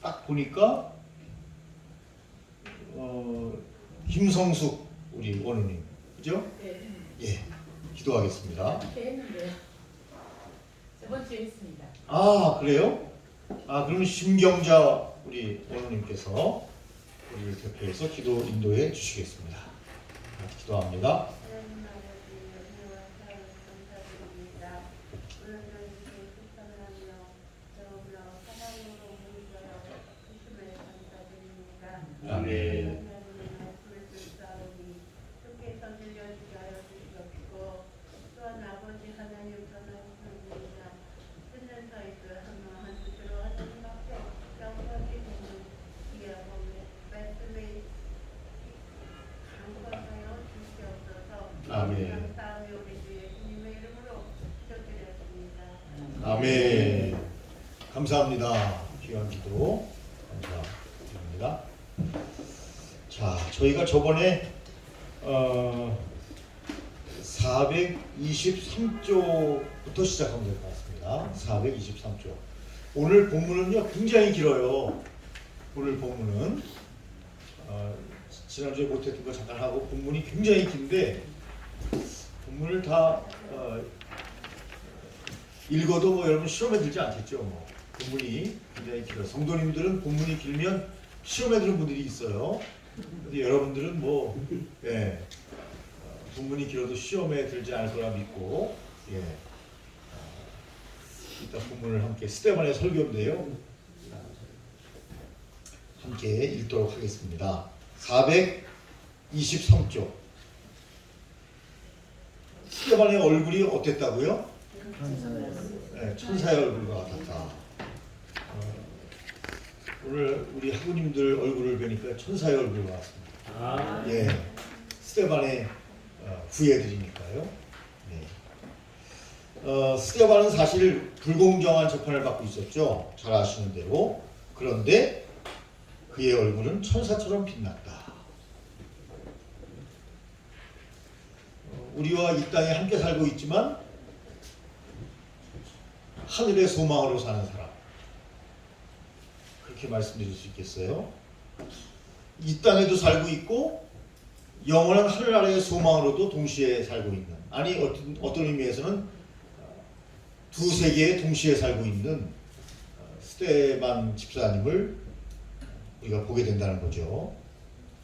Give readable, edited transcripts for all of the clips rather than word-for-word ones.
딱 보니까 김성숙 우리 원우님, 그죠? 네. 예, 기도하겠습니다. 했는데요. 저번 주에 했습니다. 아, 그래요? 아, 그러면 심경자 우리 원우님께서 우리를 대표해서 기도 인도해 주시겠습니다. 기도합니다. 아멘. 아멘. 아멘. 감사합니다. 귀한 기도 감사드립니다. 자, 저희가 저번에 423조부터 시작하면 될 것 같습니다. 423조. 오늘 본문은요 굉장히 길어요. 오늘 본문은 지난주에 못했던 거 잠깐 하고 본문이 굉장히 긴데 본문을 다 읽어도 뭐 여러분 시험에 들지 않겠죠. 뭐 본문이 굉장히 길어요. 성도님들은 본문이 길면 시험에 드는 분들이 있어요. 근데 여러분들은 뭐 본문이 길어도 시험에 들지 않을 거라 믿고 이따 본문을 함께 스테반의 설교인데요. 함께 읽도록 하겠습니다. 423조. 스테반의 얼굴이 어땠다고요? 네, 천사의 얼굴과 같았다. 오늘 우리 학우님들 얼굴을 뵈니까 천사의 얼굴과 같습니다. 예, 스테반의 후예들이니까요. 네. 스테반은 사실 불공정한 재판을 받고 있었죠. 잘 아시는 대로. 그런데 그의 얼굴은 천사처럼 빛났다. 우리와 이 땅에 함께 살고 있지만 하늘의 소망으로 사는 사람, 그렇게 말씀드릴 수 있겠어요? 이 땅에도 살고 있고 영원한 하늘나라의 소망으로도 동시에 살고 있는, 아니 어떤 의미에서는 두 세계에 동시에 살고 있는 스테반 집사님을 우리가 보게 된다는 거죠.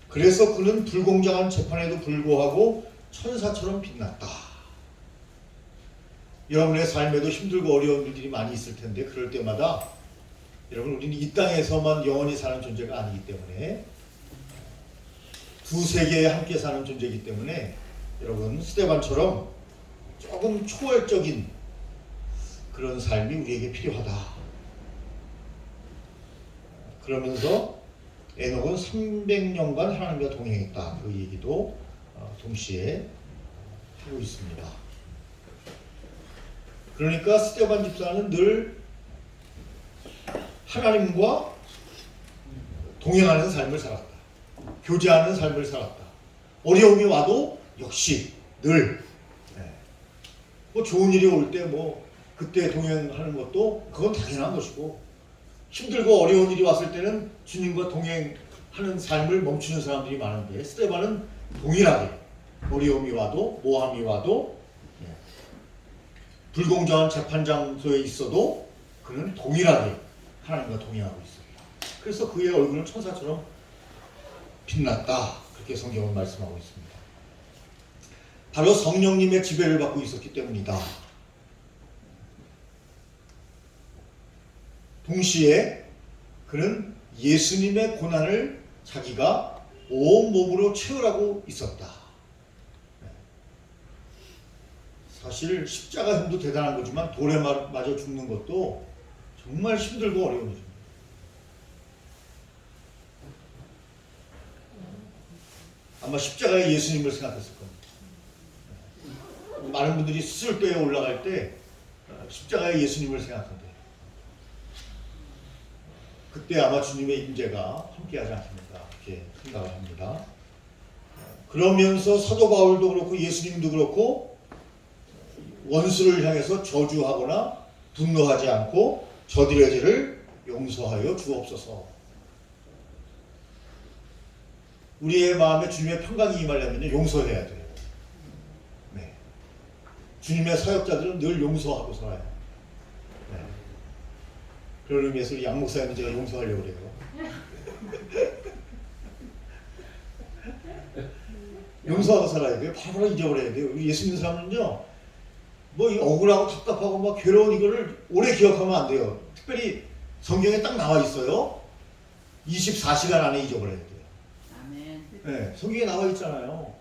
그래서 그는 불공정한 재판에도 불구하고 천사처럼 빛났다. 여러분의 삶에도 힘들고 어려운 일들이 많이 있을 텐데 그럴 때마다 여러분, 우리는 이 땅에서만 영원히 사는 존재가 아니기 때문에 두 세계에 함께 사는 존재이기 때문에 여러분, 스테반처럼 조금 초월적인 그런 삶이 우리에게 필요하다. 그러면서 에녹은 300년간 하나님과 동행했다. 그 얘기도 동시에 하고 있습니다. 그러니까 스테반 집사는 늘 하나님과 동행하는 삶을 살았다. 교제하는 삶을 살았다. 어려움이 와도 역시 늘 뭐 좋은 일이 올 때 뭐 그때 동행하는 것도 그건 당연한 것이고, 힘들고 어려운 일이 왔을 때는 주님과 동행하는 삶을 멈추는 사람들이 많은데 스테반은 동일하게 어려움이 와도 모함이 와도 불공정한 재판 장소에 있어도 그는 동일하게 하나님과 동행하고 있습니다. 그래서 그의 얼굴은 천사처럼 빛났다. 그렇게 성경은 말씀하고 있습니다. 바로 성령님의 지배를 받고 있었기 때문이다. 동시에 그는 예수님의 고난을 자기가 온몸으로 체험하고 있었다. 사실 십자가 힘도 대단한 거지만 돌에 맞아 죽는 것도 정말 힘들고 어려운 일입니다. 아마 십자가에 예수님을 생각했을 겁니다. 많은 분들이 수술대에 올라갈 때 십자가에 예수님을 생각한대. 그때 아마 주님의 임재가 함께하지 않습니까? 그렇게 생각을 합니다. 그러면서 사도 바울도 그렇고 예수님도 그렇고 원수를 향해서 저주하거나 분노하지 않고 저들의 죄를 용서하고 용서하여 주옵소서. 우리의 마음에 주님의 평강이 임하려면 용서해야 돼요. 네. 주님의 사역자들은 늘 용서하고 살아요. 네. 그런 의미에서 우리 양 목사님은 제가 용서하려고 그래요. 용서하고 살아야 돼요. 바로 잊어버려야 돼요. 우리 예수 믿는 사람은요, 뭐 이 억울하고 답답하고 막 괴로운 이거를 오래 기억하면 안 돼요. 특별히 성경에 딱 나와 있어요. 24시간 안에 잊어버려야 돼요. 아멘. 네, 성경에 나와 있잖아요.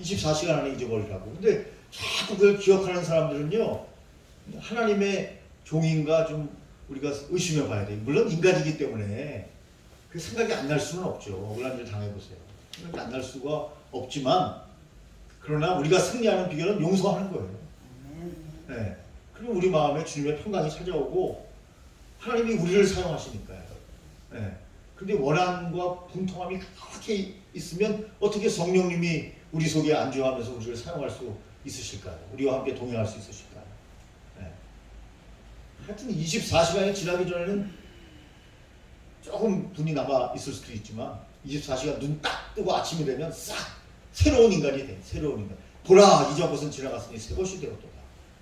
24시간 안에 잊어버리라고. 근데 자꾸 그걸 기억하는 사람들은요, 하나님의 종인가 좀 우리가 의심해 봐야 돼요. 물론 인간이기 때문에 그 생각이 안 날 수는 없죠. 억울한 일 당해보세요. 생각이 안 날 수가 없지만, 그러나 우리가 승리하는 비결은 용서하는 거예요. 네. 그리고 우리 마음에 주님의 평강이 찾아오고 하나님이 우리를 사용하시니까요. 네. 근데 원한과 분통함이 그렇게 있으면 어떻게 성령님이 우리 속에 안주하면서 우리를 사용할 수 있으실까요? 우리와 함께 동행할 수 있으실까요? 네. 하여튼 24시간이 지나기 전에는 조금 분이 남아 있을 수도 있지만 24시간 눈 딱 뜨고 아침이 되면 싹 새로운 인간이 돼. 새로운 인간. 보라, 이전 것은 지나갔으니 새 것이 되었도다.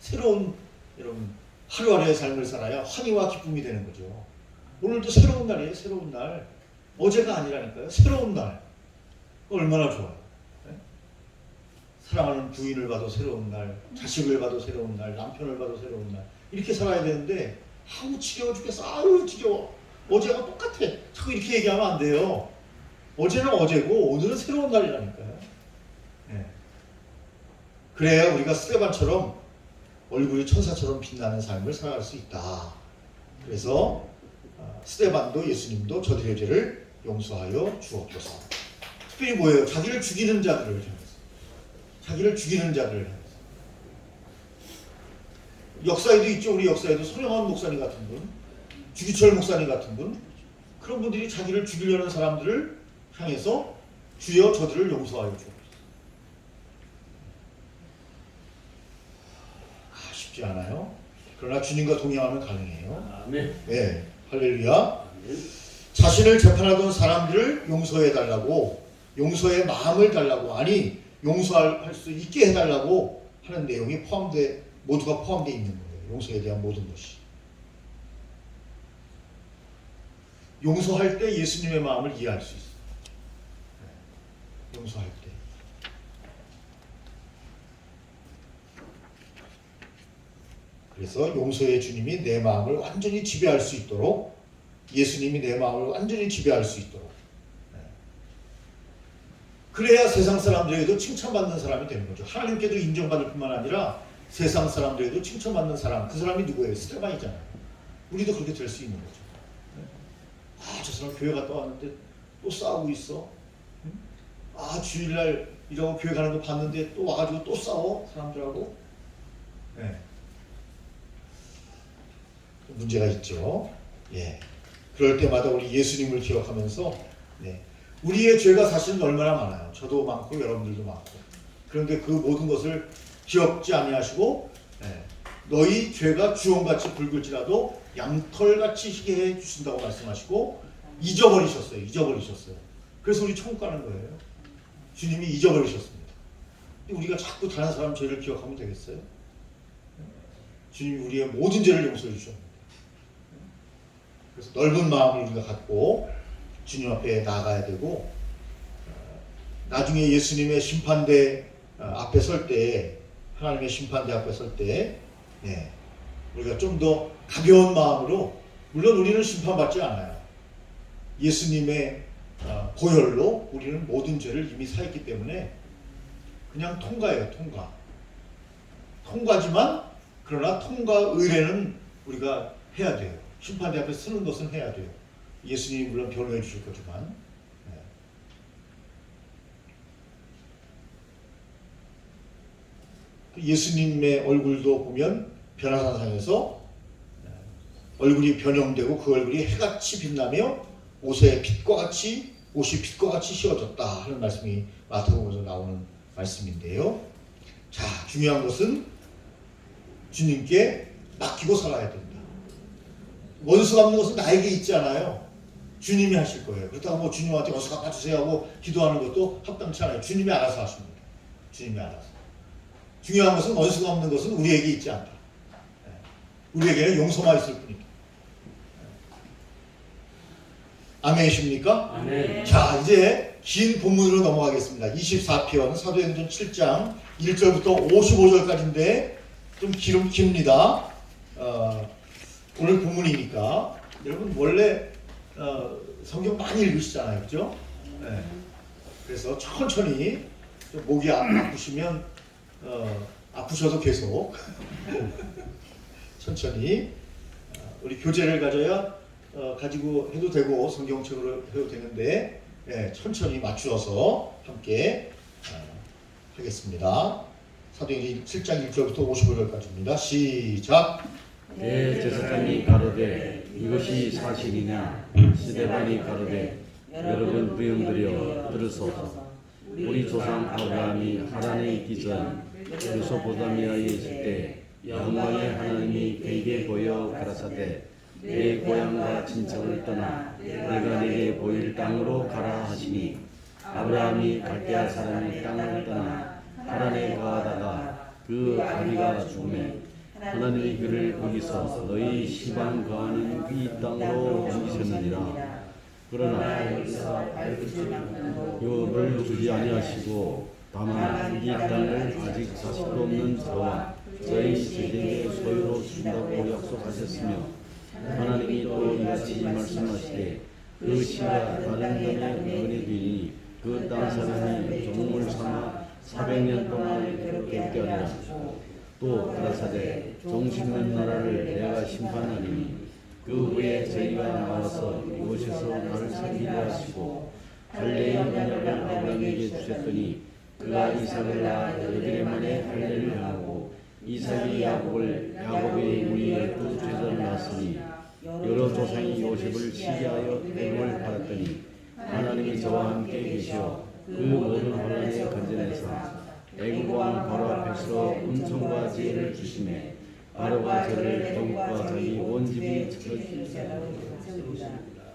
새로운, 여러분, 하루하루의 삶을 살아야 환희와 기쁨이 되는 거죠. 오늘도 새로운 날이에요. 새로운 날. 어제가 아니라니까요. 새로운 날. 얼마나 좋아요. 네? 사랑하는 부인을 봐도 새로운 날, 자식을 봐도 새로운 날, 남편을 봐도 새로운 날. 이렇게 살아야 되는데 아우 지겨워 죽겠어. 아우 지겨워. 어제가 똑같아. 자꾸 이렇게 얘기하면 안 돼요. 어제는 어제고 오늘은 새로운 날이라니까요. 네. 그래야 우리가 스테반처럼 얼굴이 천사처럼 빛나는 삶을 살아갈 수 있다. 그래서 스테반도 예수님도 저들의 죄를 용서하여 주옵소서. 특별히 뭐예요? 자기를 죽이는 자들을 향해서. 자기를 죽이는 자들을 향해서. 역사에도 있죠. 우리 역사에도 손영환 목사님 같은 분, 주기철 목사님 같은 분, 그런 분들이 자기를 죽이려는 사람들을 향해서 주여 저들을 용서하여 주옵소서. 쉽지 않아요. 그러나 주님과 동행하면 가능해요. 아멘. 네, 할렐루야. 아멘. 자신을 재판하던 사람들을 용서해 달라고, 용서의 마음을 달라고, 아니 용서할 수 있게 해달라고 하는 내용이 모두가 포함되어 있는 거예요. 용서에 대한 모든 것이. 용서할 때 예수님의 마음을 이해할 수 있어요. 네, 용서할 때. 그래서 용서의 주님이 내 마음을 완전히 지배할 수 있도록, 예수님이 내 마음을 완전히 지배할 수 있도록, 그래야 세상 사람들에게도 칭찬받는 사람이 되는 거죠. 하나님께도 인정받을 뿐만 아니라 세상 사람들에게도 칭찬받는 사람, 그 사람이 누구예요? 스테반이잖아요. 우리도 그렇게 될 수 있는 거죠. 아, 저 사람 교회 갔다 왔는데 또 싸우고 있어. 아, 주일날 이러고 교회 가는 거 봤는데 또 와가지고 또 싸워 사람들하고. 네. 문제가 있죠. 예. 그럴 때마다 우리 예수님을 기억하면서, 네. 우리의 죄가 사실은 얼마나 많아요. 저도 많고 여러분들도 많고. 그런데 그 모든 것을 기억지 아니하시고, 네. 너희 죄가 주홍같이 붉을지라도 양털같이 희게 해 주신다고 말씀하시고 잊어버리셨어요. 그래서 우리 천국 가는 거예요. 주님이 잊어버리셨습니다. 우리가 자꾸 다른 사람 죄를 기억하면 되겠어요? 주님이 우리의 모든 죄를 용서해 주셨습니다. 그래서 넓은 마음을 우리가 갖고 주님 앞에 나아가야 되고, 나중에 예수님의 심판대 앞에 설 때, 하나님의 심판대 앞에 설 때, 네, 우리가 좀 더 가벼운 마음으로, 물론 우리는 심판받지 않아요. 예수님의 보혈로 우리는 모든 죄를 이미 사했기 때문에 그냥 통과예요. 통과지만, 그러나 통과 의례는 우리가 해야 돼요. 심판대 앞에 서는 것은 해야 돼요. 예수님이 물론 변호해 주실 거지만. 네. 예수님의 얼굴도 보면 변화산상에서 얼굴이 변형되고 그 얼굴이 해같이 빛나며 옷이 빛과 같이 씌워졌다 하는 말씀이 마태복음에서 나오는 말씀인데요. 자, 중요한 것은 주님께 맡기고 살아야 된다. 원수 갚는 것은 나에게 있지 않아요. 주님이 하실 거예요. 그렇다고 뭐 주님한테 원수 갚아주세요 하고 기도하는 것도 합당치 않아요. 주님이 알아서 하십니다. 주님이 알아서. 중요한 것은 원수 갚는 것은 우리에게 있지 않다. 우리에게는 용서만 있을 뿐이다. 아멘이십니까? 아멘. 자, 이제 긴 본문으로 넘어가겠습니다. 24편 사도행전 7장 1절부터 55절까지인데 좀 깁니다. 오늘 본문이니까 여러분 원래 성경 많이 읽으시잖아요, 그죠? 네. 그래서 천천히 좀 목이 아프시면 아프셔도 계속 천천히 우리 교재를 가지고 해도 되고 성경책으로 해도 되는데 천천히 맞추어서 함께 하겠습니다. 사도행전 7장 1절부터 55절까지입니다. 시작. 대제사장이 가로되 이것이 사실이냐? 스데반이 가로되 여러분 부영들여 들으소서. 우리 조상 아브라함이 하란에 있기 전 메소포타미아에 있을 때 여호와의 하나님이 그에게 보여 가라사대 내 고향과 친척을 떠나 내가 네게 보일 땅으로 가라 하시니 아브라함이 갈대아 사람의 땅을 떠나 하란에 거하다가 그 아비가 죽음에 하나님이 그를 거기서 너희 시방 거하는 이 땅으로 옮기셨느니라. 그러나 유업을 주지 아니하시고 다만 이 땅을 아직 자식도 없는 저와 저희 세대의 소유로 주신다고 약속하셨으며 하나님이 또 이같이 말씀하시되 그 씨가 다른 땅에 은혜 되니 그 땅 사람이 종을 삼아 400년 동안 괴롭게 하리라. 또 가라사대 종 씹는 나라를 내가 심판하리니 그 후에 저희가 나와서 이곳에서 나를 살리려 하시고 할례의 언약을 아브라함에게 주셨더니 그가 이삭을 낳아 여드레 만에 할례를 행하고 이삭이 야곱이 우리 12제자를 낳았으니 여러 조상이 요셉을 시기하여 애굽을 팔았더니 하나님이 저와 함께 계시어 그 모든 혼란에 건져내사 애굽 왕 바로 앞에서 은총과 지혜를 주시매 바로가 저를 애굽과 자기 온 집이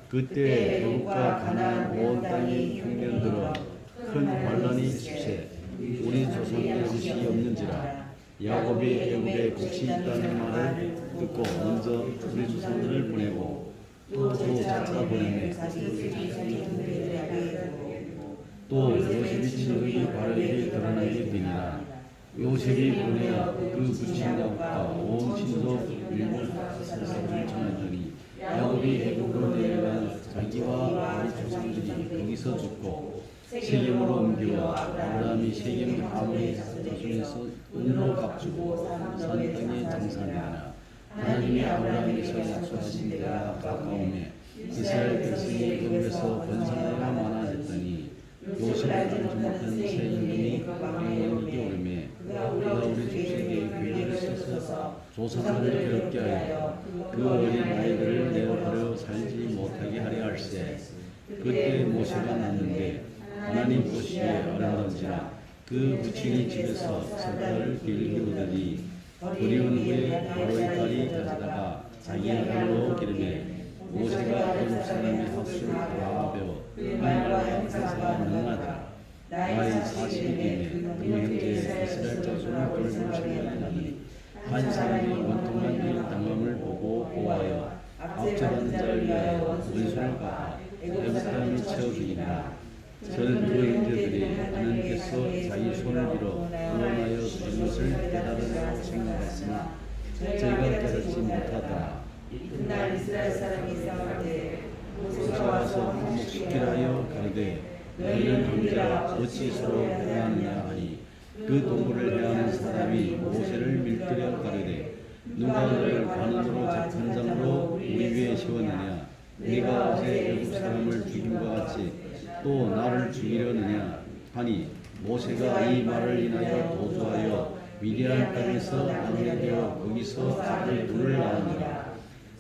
그때 애굽과 가나안 온 땅이 흉년 들어 큰 환란이 있으세 우리 조상의 뜻이 없는지라. 야곱이 애굽에 곡시 있다는 말을 듣고 먼저 우리 조상들을 보내고 또 자차 보내매 또 요셉이 친족이 바르게 드러나게 되니라. 요셉이 보내어 그 부친족과 온 친족 일곱 사람을 전하더니 야곱이 애굽으로 내려간 자기와 우리 조상들이 거기서 죽고 세겜으로 옮겨 아브라함이 세겜 하모의 자손에서 은으로 값주고 산 땅에 장사하니라. 하나님이 아브라함에서 약속하신 데가 가까우매 이스라엘 백성이 그곳에서 번성하여 많아졌더니 요셉을 알지 못한 새 임금이 왕에게 오르매 그가 우리 족속에 괴계를 써서 조상들을 괴롭게 하여 그 어린 아이들을 내어버려 살지 못하게 하려 할세. 그때 모세가 났는데 하나님 보시기에 아름다운지라 그 부친이 집에서 석달을 길게 오더니 그리운 후에 바로의 딸이 가져다가 자기 아들로 기르매 모세가 애굽 사람의 학술을 다 배워 그 말과 행사가 능하더라. 나이 40이 되매 그 형제 이스라엘 자손을 돌볼 생각이 나니 한 사람이 원통한 일 당함을 보고 보아하여 앞서가는 자를 위하여 원수를 갚아 애굽 땅에 채워주니라. 저는 그 형제들이 하나님께서 자기 손을 빌어 구원하여 주신 것을 깨달으라고 생각했으나 저희가 깨닫지 못하다. 이튿날 이스라엘 사람이 싸울 때 모세가 와서 한몫시키라 하여 가로되 너희는 형제라 어찌 서로 회하느냐 하니 그 동굴을 회하는 사람이 모세를 밀들여 가로되 누가 너를 관원으로 재판장으로 우리 위에 세웠느냐. 네가 어제 애굽 사람을 죽임과 같이 또 나를 죽이려느냐 하니 모세가 이 말을 인하여 도주하여 미디안 땅에서 나무에 되어 거기서 아들 둘을 낳았느라.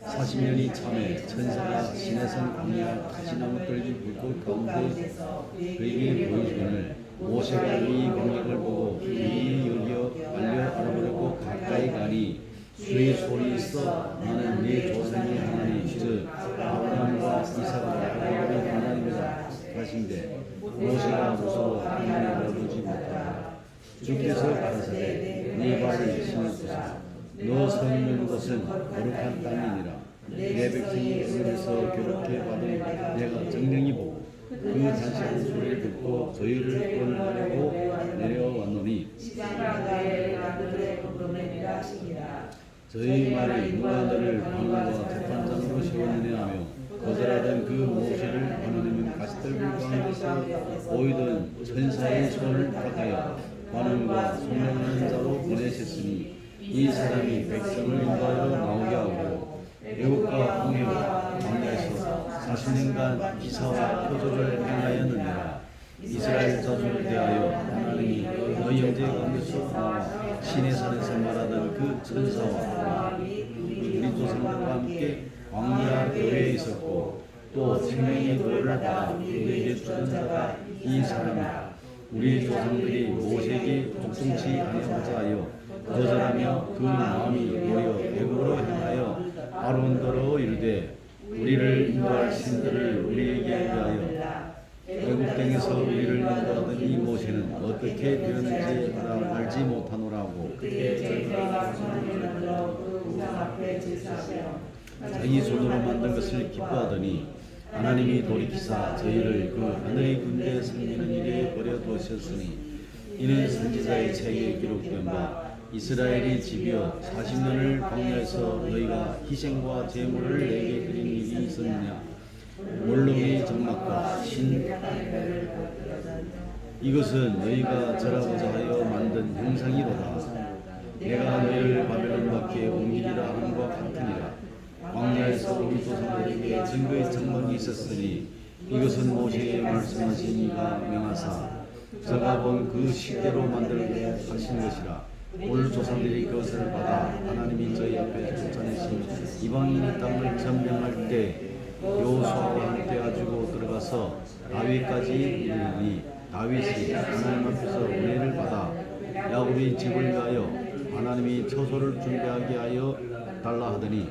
40년이 참에 천사가 시내산 광야 가시나무 떨기 불꽃 가운데 그에게 보이시거늘 모세가 이 광역을 보고 이 여기어 알려 알아보려고 가까이 가니 주의 손이 있어 나는 네 조상의 하나님 즉 아브라함과 이삭과 야곱의 하나님이라 하신대 모세가 무서워 하나님을 보지 못하고 주께서 가라사대 네 발을 신으소서 너 서 있는 곳은 거룩한 땅이니라 내 백성이 그에서 괴롭게 받은 내가 정령이 보고 그 잔치한 소리를 듣고 저희를 끌어내려고 내려왔노니 저희 말이 누가 너를 방과 재판장으로 세웠느냐 하며 거절하던 그 모세를 하나님은 가시떨굴 가운데서 보이던 천사의 손을 허락하여 관원과 소명하는 자로 보내셨으니 이 사람이 백성을 인도하여 나오게 하고 애국과 홍해와 광야에서 40년간 기사와 표적을 행하였느니라. 이스라엘 자손을 대하여 하나님이 너희 형제 가운데서 나와 시내 산에서 말하던 그 천사와 우리 조상들과 함께 광야 교회에 있었고 또 생명의 도를 받아 우리에게 주는 자가 이 사람이라. 우리 조상들이 모세에게 복종치 아니하고자 하여 거절하며 그 마음이 모여 애국으로 행하여 아론더러 이르되 우리를 인도할 신들을 우리에게 위하여 애국 땅에서 우리를 인도하던 이 모세는 어떻게 되었는지 알지 못하노라고 자기 손으로 만든 것을 기뻐하더니 하나님이 돌이키사 저희를 그 하늘의 군대에 섬기는 일에 버려두셨으니 이는 선지자의 책에 기록된 바 이스라엘이 집이여 40년을 광야에서 너희가 희생과 제물을 내게 드린 일이 있었느냐 몰롱의 장막과 신 이것은 너희가 절하고자 하여 만든 형상이로다. 내가 너희를 바벨론 밖에 옮기리라 함과 같으니라. 광야에서 우리 조상들에게 증거의 장막이 있었으니 이것은 모세의 말씀하신 이가 명하사 저가 본 그 시대로 만들게 하신 것이라. 오늘 조상들이 그것을 받아 하나님이 저희 앞에 쫓아내신 이방인의 땅을 점령할 때 여호수아와 함께 가지고 들어가서 다윗까지 이르니 다윗이 하나님 앞에서 은혜를 받아 야곱의 집을 위하여 하나님이 처소를 준비하게 하여 달라 하더니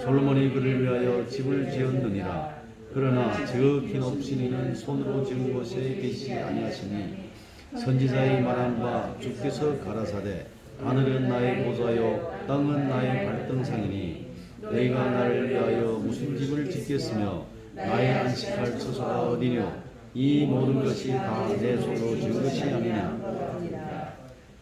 솔로몬이 그를 위하여 집을 지었느니라. 그러나 저 기업신 이는 손으로 지은 곳에 계시지 아니하시니 선지자의 말한 바 주께서 가라사대 하늘은 나의 보좌요 땅은 나의 발등상이니 너희가 나를 위하여 무슨 집을 짓겠으며 나의 안식할 처소가 어디뇨 이 모든 것이 다 내 손으로 지은 것이 아니냐.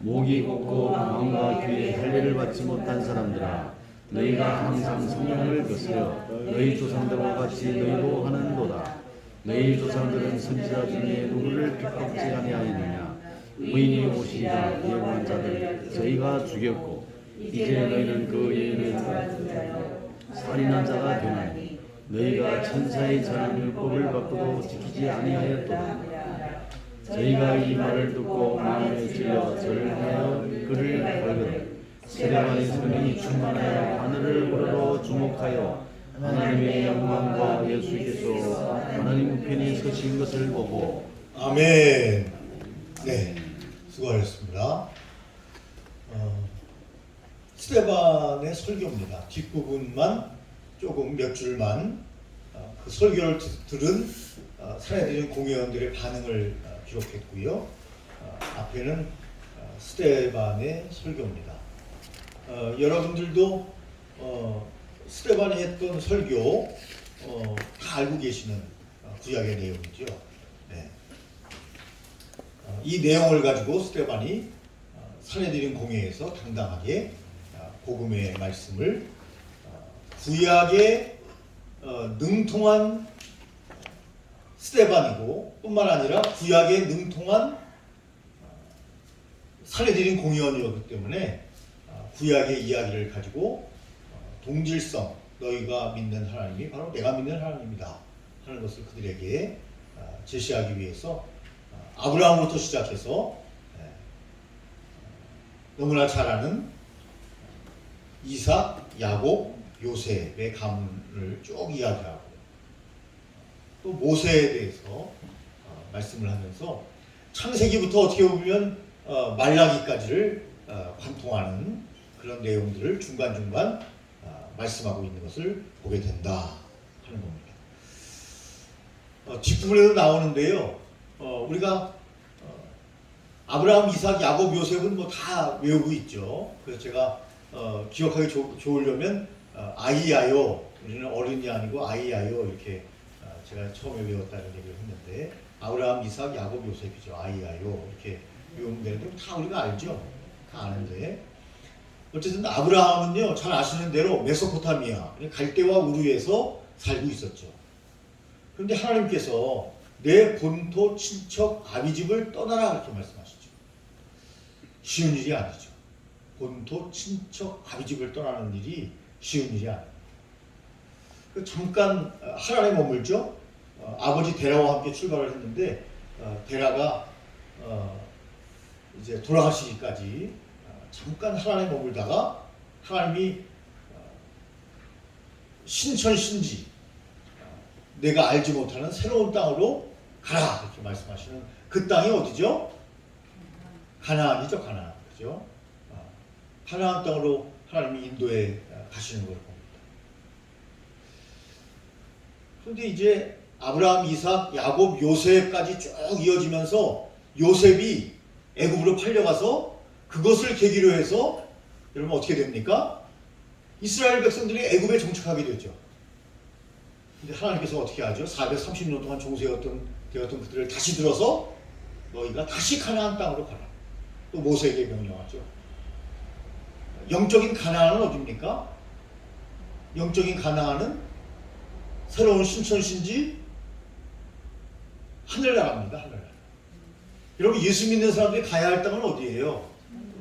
목이 곱고 마음과 귀에 할례를 받지 못한 사람들아 너희가 항상 성령을 거스려 너희 조상들과 같이 너희도 하는도다. 너희 조상들은 선지자 중에 누구를 핍박지 아니하였느냐. 의인이 오시리라 예고한 자들 저희가 죽였고 이제 너희는 그 예언을 살인한 자가 되나니 너희가 천사의 전한 율법을 받고도 지키지 아니하였도다. 저희가 이 말을 듣고 마음에 찔려 절을 하여 그를 갈거든 스데반의 손이 충만하여 하늘을 우러러 주목하여 하나님의 영광과 예수께서 하나님 우편에 서신 것을 보고 아멘. 네, 수고하셨습니다. 스데반의 설교입니다. 뒷부분만 조금 몇 줄만 그 설교를 들은 사내들인 공회원들의 반응을 기록했고요. 앞에는 스데반의 설교입니다. 여러분들도 스데반이 했던 설교 다 알고 계시는 구약의 내용이죠. 네. 이 내용을 가지고 스데반이 사내들인 공회에서 당당하게 복음의 말씀을 구약에 능통한 스데반이고 뿐만 아니라 구약에 능통한 사내들인 공회원이었기 때문에 구약의 이야기를 가지고 동질성 너희가 믿는 하나님이 바로 내가 믿는 하나님이다 하는 것을 그들에게 제시하기 위해서 아브라함부터 시작해서 너무나 잘 아는 이삭, 야곱, 요셉의 가문을 쭉 이야기하고 또 모세에 대해서 말씀을 하면서 창세기부터 어떻게 보면 말라기까지를 관통하는 그런 내용들을 중간중간 말씀하고 있는 것을 보게 된다 하는 겁니다. 뒷부분에도 나오는데요. 우리가 아브라함, 이삭, 야곱, 요셉은 뭐 다 외우고 있죠. 그래서 제가 기억하기 좋으려면 아이야요, 우리는 어른이 아니고 아이야요 이렇게 제가 처음에 외웠다는 얘기를 했는데 아브라함, 이삭, 야곱, 요셉이죠. 아이야요 이렇게 외우면 되는데 다 우리가 알죠. 다 아는데 어쨌든 아브라함은요 잘 아시는 대로 메소포타미아 갈대와 우르에서 살고 있었죠. 그런데 하나님께서 내 본토 친척 아비집을 떠나라 그렇게 말씀하시죠. 쉬운 일이 아니죠. 본토 친척 아비집을 떠나는 일이 쉬운 일이 아니에요. 잠깐 하란에 머물죠. 아버지 데라와 함께 출발을 했는데 데라가 이제 돌아가시기까지 잠깐 하란에 머물다가 하나님이 신천신지 내가 알지 못하는 새로운 땅으로 가라 이렇게 말씀하시는 그 땅이 어디죠? 가나안이죠. 가나안. 그죠? 가나안 땅으로 하나님이 인도해 가시는 걸 봅니다. 그런데 이제 아브라함, 이삭, 야곱, 요셉까지 쭉 이어지면서 요셉이 애굽으로 팔려가서 그것을 계기로 해서 여러분 어떻게 됩니까? 이스라엘 백성들이 애굽에 정착하게 되죠. 근데 하나님께서 어떻게 하죠? 430년 동안 종되었던 그들을 다시 들어서 너희가 다시 가나안 땅으로 가라. 또 모세에게 명령하죠. 영적인 가나안은 어디입니까? 영적인 가나안은 새로운 신천신지 하늘나라입니다. 하늘나라. 여러분 예수 믿는 사람들이 가야 할 땅은 어디예요?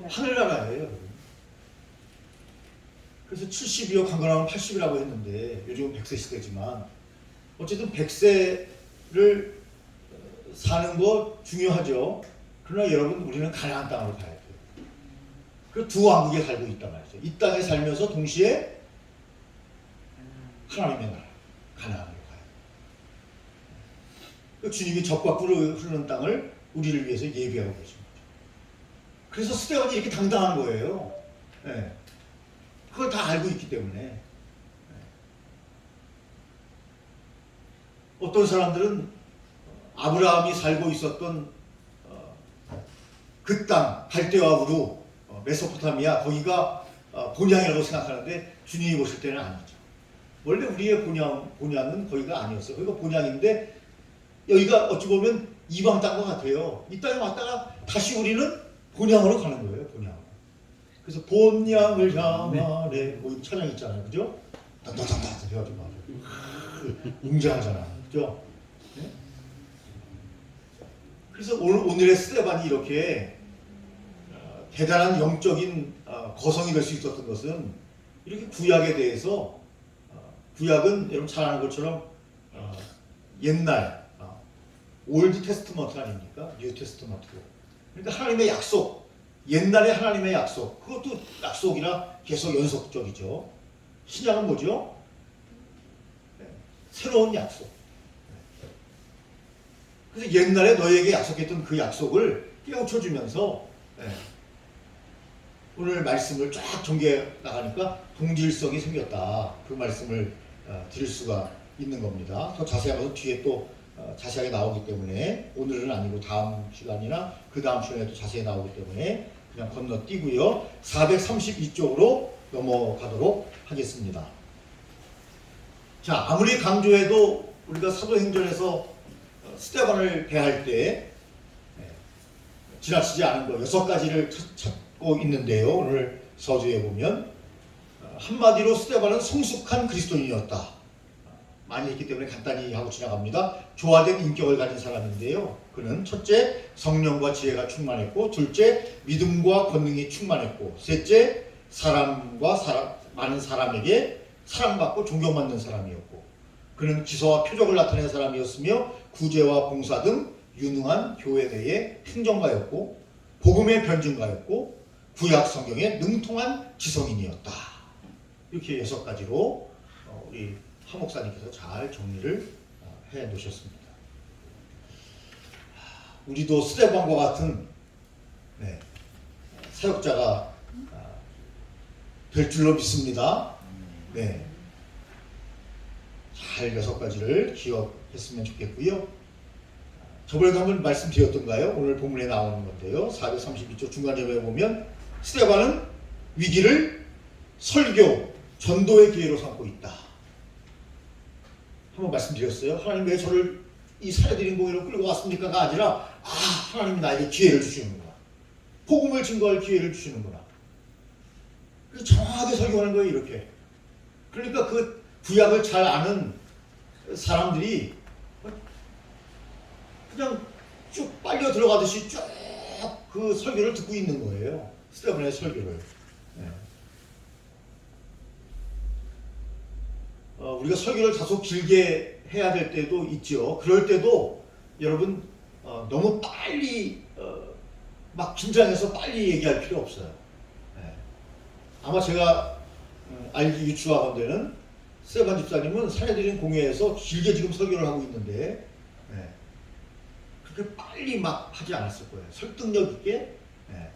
하늘나라예요. 그래서 70이요 강건하면 80이라고 했는데 요즘은 100세 시대지만 어쨌든 100세를 사는 거 중요하죠. 그러나 여러분 우리는 가나안 땅으로 가야 돼요. 그 두 왕국에 살고 있단 말이죠. 이 땅에 살면서 동시에 하나님의 나라 가나안으로 가야 돼요. 주님이 젖과 꿀을 흐르는 땅을 우리를 위해서 예비하고 계신 거죠. 그래서 스데반이 이렇게 당당한 거예요. 네. 그걸 다 알고 있기 때문에. 어떤 사람들은 아브라함이 살고 있었던 그 땅, 갈대와 우루, 메소포타미아 거기가 본향이라고 생각하는데 주님이 보실 때는 아니죠. 원래 우리의 본향은 거기가 아니었어요. 거기가 본향인데 여기가 어찌 보면 이방 땅과 같아요. 이 땅에 왔다가 다시 우리는 본향으로 가는 거예요. 본향. 그래서 본향을 향하네 뭐 찬양 있잖아요. 그죠? 단단단단 해가지고 아주 웅장하잖아요. 그죠? 네? 그래서 오늘의 스데반이 이렇게 대단한 영적인 거성이 될 수 있었던 것은 이렇게 구약에 대해서 구약은 여러분 잘 아는 것처럼 옛날 올드 테스트먼트 아닙니까? 뉴 테스트먼트. 그러니까 하나님의 약속, 옛날의 하나님의 약속, 그것도 약속이라 계속 연속적이죠. 신약은 뭐죠? 새로운 약속. 그래서 옛날에 너에게 약속했던 그 약속을 깨우쳐주면서 오늘 말씀을 쫙 전개해 나가니까 동질성이 생겼다. 그 말씀을 드릴 수가 있는 겁니다. 더 자세한 것은 뒤에 또 자세하게 나오기 때문에 오늘은 아니고 다음 시간이나 그 다음 시간에 또 자세히 나오기 때문에 그냥 건너뛰고요. 432쪽으로 넘어가도록 하겠습니다. 자, 아무리 강조해도 우리가 사도행전에서 스데반을 대할 때 지나치지 않은 거 6가지를 찾고 있는데요. 오늘 서두에 보면 한마디로 스데반은 성숙한 그리스도인이었다. 많이 했기 때문에 간단히 하고 지나갑니다. 조화된 인격을 가진 사람인데요. 그는 첫째, 성령과 지혜가 충만했고, 둘째, 믿음과 권능이 충만했고, 셋째, 많은 사람에게 사랑받고 존경받는 사람이었고, 그는 기서와 표적을 나타낸 사람이었으며 구제와 봉사 등 유능한 교회 내의 행정가였고 복음의 변증가였고 구약 성경에 능통한 지성인이었다. 이렇게 6가지로 우리 하 목사님께서 잘 정리를 해 놓으셨습니다. 우리도 스데반과 같은 사역자가 될 줄로 믿습니다. 네. 잘 6가지를 기억했으면 좋겠고요. 저번에도 한번 말씀드렸던가요? 오늘 본문에 나오는 건데요. 432쪽 중간점에 보면 스데반은 위기를 설교, 전도의 기회로 삼고 있다. 한번 말씀드렸어요. 하나님 왜 저를 이 사해드린 공의로 끌고 왔습니까가 아니라 하나님이 나에게 기회를 주시는구나. 복음을 증거할 기회를 주시는구나. 그래서 정확하게 설교하는 거예요. 이렇게. 그러니까 그 구약을 잘 아는 사람들이 그냥 쭉 빨려 들어가듯이 쭉 그 설교를 듣고 있는 거예요. 스데반의 설교를. 네. 우리가 설교를 다소 길게 해야 될 때도 있죠. 그럴 때도 여러분 너무 빨리 막 긴장해서 빨리 얘기할 필요 없어요. 네. 아마 제가 알기 유추하건대는 스데반 집사님은 사해드린 공회에서 길게 지금 설교를 하고 있는데 네. 그렇게 빨리 막 하지 않았을 거예요. 설득력 있게 네.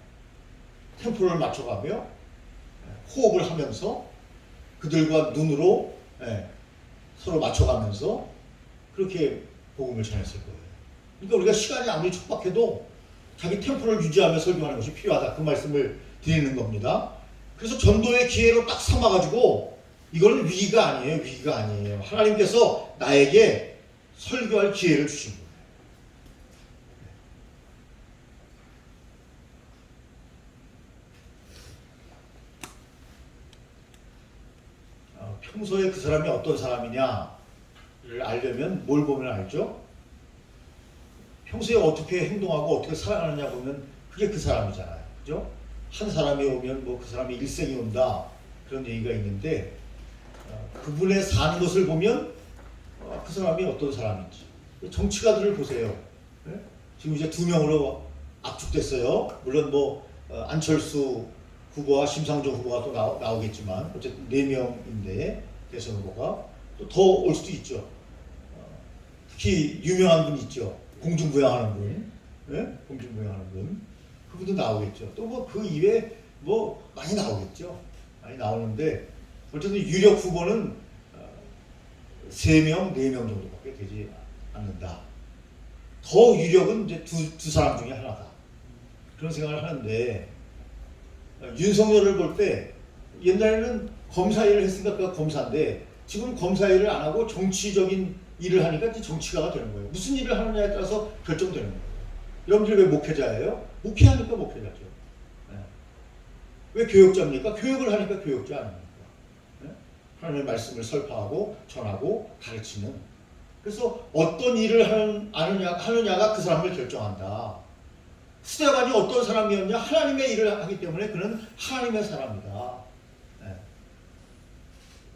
템포를 맞춰가며 호흡을 하면서 그들과 눈으로 서로 맞춰가면서 그렇게 복음을 전했을 거예요. 그러니까 우리가 시간이 아무리 촉박해도 자기 템포를 유지하며 설교하는 것이 필요하다. 그 말씀을 드리는 겁니다. 그래서 전도의 기회로 딱 삼아가지고 이거는 위기가 아니에요. 위기가 아니에요. 하나님께서 나에게 설교할 기회를 주신 거예요. 평소에 그 사람이 어떤 사람이냐를 알려면 뭘 보면 알죠? 평소에 어떻게 행동하고 어떻게 살아가느냐 보면 그게 그 사람이잖아요. 그죠? 한 사람이 오면 뭐 그 사람의 일생이 온다. 그런 얘기가 있는데 그분의 사는 것을 보면 그 사람이 어떤 사람인지. 정치가들을 보세요. 네? 지금 이제 2명으로 압축됐어요. 물론 뭐 안철수 후보와 심상정 후보가 또 나오겠지만 어쨌든 4명인데 대선 후보가 또 더 올 수도 있죠. 특히 유명한 분 있죠. 공중부양하는 분, 네? 공중부양하는 분, 그분도 나오겠죠. 또 뭐 그 이외에 뭐 많이 나오겠죠. 많이 나오는데 어쨌든 유력 후보는 3명, 4명 정도밖에 되지 않는다. 더 유력은 이제 두 사람 중에 하나다. 그런 생각을 하는데. 윤석열을 볼 때 옛날에는 검사 일을 했으니까 그가 검사인데 지금 검사 일을 안 하고 정치적인 일을 하니까 이제 정치가가 되는 거예요. 무슨 일을 하느냐에 따라서 결정되는 거예요. 여러분들 왜 목회자예요? 목회하니까 목회자죠. 네. 왜 교육자입니까? 교육을 하니까 교육자 아닙니까? 네? 하나님의 말씀을 설파하고 전하고 가르치는. 그래서 어떤 일을 하느냐가 그 사람을 결정한다. 스데반이 어떤 사람이었냐? 하나님의 일을 하기 때문에 그는 하나님의 사람이다. 네.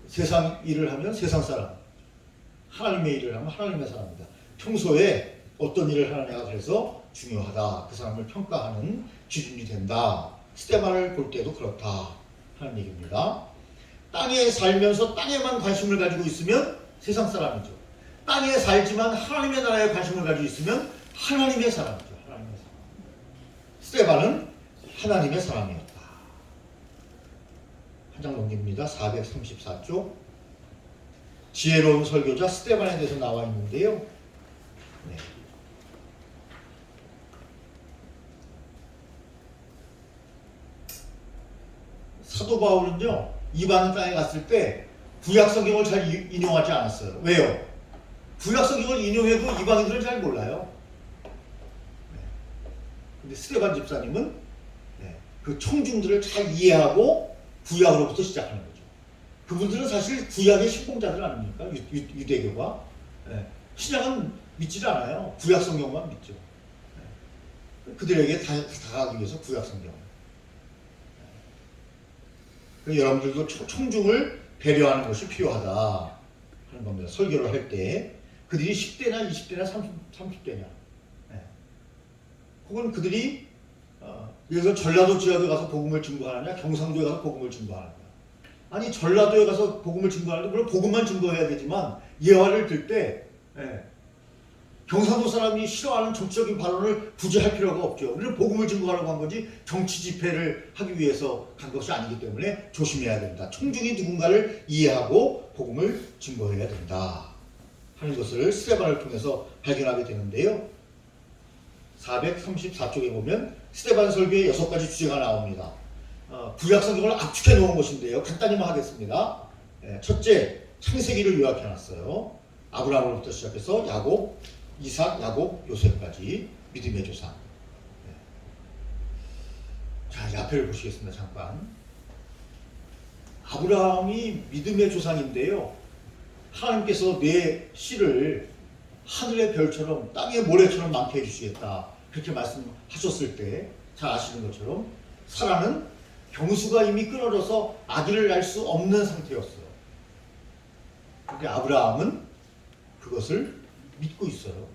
세상 일을 하면 세상 사람, 하나님의 일을 하면 하나님의 사람이다. 평소에 어떤 일을 하느냐가 그래서 중요하다. 그 사람을 평가하는 기준이 된다. 스데반을 볼 때도 그렇다 하는 얘기입니다. 땅에 살면서 땅에만 관심을 가지고 있으면 세상 사람이죠. 땅에 살지만 하나님의 나라에 관심을 가지고 있으면 하나님의 사람이죠. 스데반은 하나님의 사람이었다. 한 장 넘깁니다. 434쪽. 지혜로운 설교자 스데반에 대해서 나와 있는데요. 네. 사도 바울은요, 이방 땅에 갔을 때 구약 성경을 잘 인용하지 않았어요. 왜요? 구약 성경을 인용해도 이방인들은 잘 몰라요. 근데 스데반 집사님은 그 청중들을 잘 이해하고 구약으로부터 시작하는 거죠. 그분들은 사실 구약의 신봉자들 아닙니까? 유대교가. 신약은 믿질 않아요. 구약 성경만 믿죠. 그들에게 다가가기 위해서 구약 성경. 여러분들도 청중을 배려하는 것이 필요하다 하는 겁니다. 설교를 할 때 그들이 10대나 20대나 30대냐. 혹은 그들이 예를 들어 전라도 지역에 가서 복음을 증거하느냐, 경상도에 가서 복음을 증거하느냐. 아니 전라도에 가서 복음을 증거하는데 물론 복음만 증거해야 되지만 예화를 들 때 경상도 사람이 싫어하는 정치적인 발언을 굳이 할 필요가 없죠. 우리는 복음을 증거하려고 한 거지 정치 집회를 하기 위해서 간 것이 아니기 때문에 조심해야 된다. 청중이 누군가를 이해하고 복음을 증거해야 된다 하는 것을 스데반을 통해서 발견하게 되는데요. 434쪽에 보면 스데반 설교의 6가지 주제가 나옵니다. 구약 성경을 압축해 놓은 것인데요. 간단히만 하겠습니다. 첫째, 창세기를 요약해 놨어요. 아브라함으로부터 시작해서 야곱, 이삭, 야곱, 요셉까지 믿음의 조상. 자, 이 앞에를 보시겠습니다. 잠깐. 아브라함이 믿음의 조상인데요. 하나님께서 내 씨를 하늘의 별처럼 땅의 모래처럼 많게 해주시겠다. 그렇게 말씀하셨을 때 잘 아시는 것처럼 사라는 경수가 이미 끊어져서 아기를 낳을 수 없는 상태였어요. 그런데 아브라함은 그것을 믿고 있어요.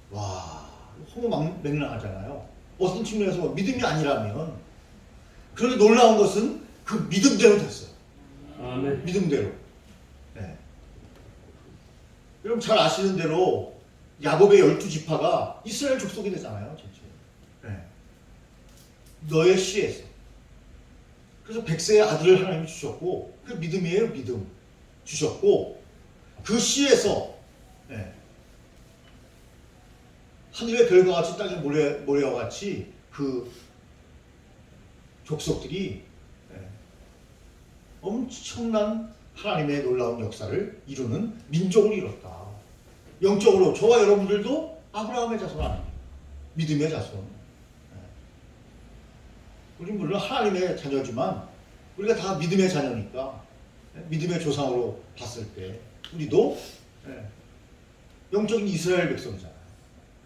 와, 허무맹랑하잖아요. 어떤 측면에서 믿음이 아니라면. 그런데 놀라운 것은 그 믿음대로 됐어요. 아멘. 믿음대로. 네. 여러분 잘 아시는 대로 야곱의 12지파가 이스라엘 족속이 되잖아요. 전체. 네. 너의 씨에서. 그래서 100세의 아들을 하나님이 주셨고 그 믿음이에요. 믿음. 주셨고 그 씨에서 네. 하늘의 별과 같이 땅의 모래와 같이 그 족속들이 엄청난 하나님의 놀라운 역사를 이루는 민족을 이뤘다. 영적으로 저와 여러분들도 아브라함의 자손 아닙니까? 믿음의 자손. 우리 물론 하나님의 자녀지만 우리가 다 믿음의 자녀니까 믿음의 조상으로 봤을 때 우리도 영적인 이스라엘 백성이잖아요.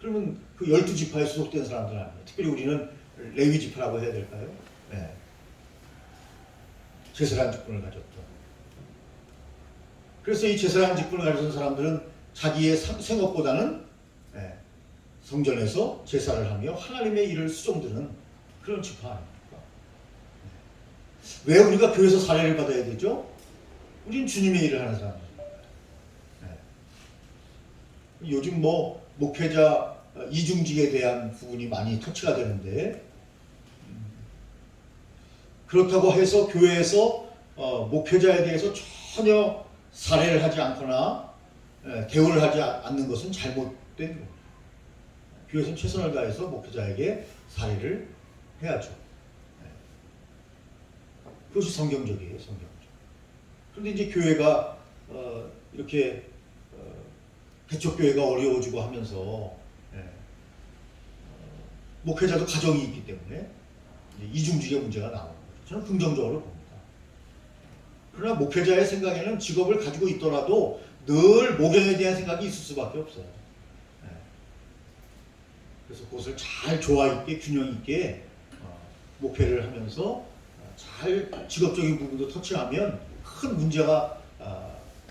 그러면 그 12지파에 소속된 사람들 아니에요. 특별히 우리는 레위 지파라고 해야 될까요? 제사장 직분을 가졌죠. 그래서 이 제사장 직분을 가진 사람들은 자기의 생업보다는 성전에서 제사를 하며 하나님의 일을 수종드는 그런 지파 아닙니까? 왜 우리가 교회에서 사례를 받아야 되죠? 우린 주님의 일을 하는 사람들입니다. 요즘 뭐 목회자 이중직에 대한 부분이 많이 터치가 되는데 그렇다고 해서 교회에서 목회자에 대해서 전혀 사례를 하지 않거나 대우를 하지 않는 것은 잘못된 겁니다. 교회에서는 최선을 다해서 목회자에게 사례를 해야죠. 그것이 성경적이에요. 성경적. 그런데 이제 교회가 이렇게 개척교회가 어려워지고 하면서 목회자도 가정이 있기 때문에 이중직의 문제가 나오는 거죠. 저는 긍정적으로 봅니다. 그러나 목회자의 생각에는 직업을 가지고 있더라도 늘 목양에 대한 생각이 있을 수밖에 없어요. 그래서 그것을 잘 조화 있게 균형 있게 목회를 하면서 잘 직업적인 부분도 터치하면 큰 문제가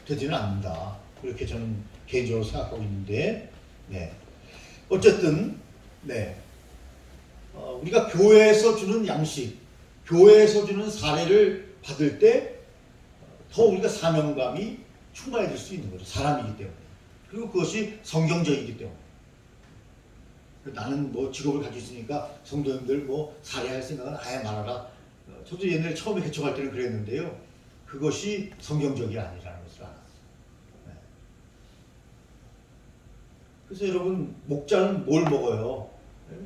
되지는 않는다. 그렇게 저는 개인적으로 생각하고 있는데, 어쨌든 우리가 교회에서 주는 양식, 교회에서 주는 사례를 받을 때 더 우리가 사명감이 충만해질 수 있는 거죠. 사람이기 때문에. 그리고 그것이 성경적이기 때문에. 나는 뭐 직업을 가지고 있으니까 성도님들 뭐 사례할 생각은 아예 말아라. 저도 옛날에 처음에 개척할 때는 그랬는데요. 그것이 성경적이 아니라는 것을 알았어요. 그래서 여러분 목자는 뭘 먹어요?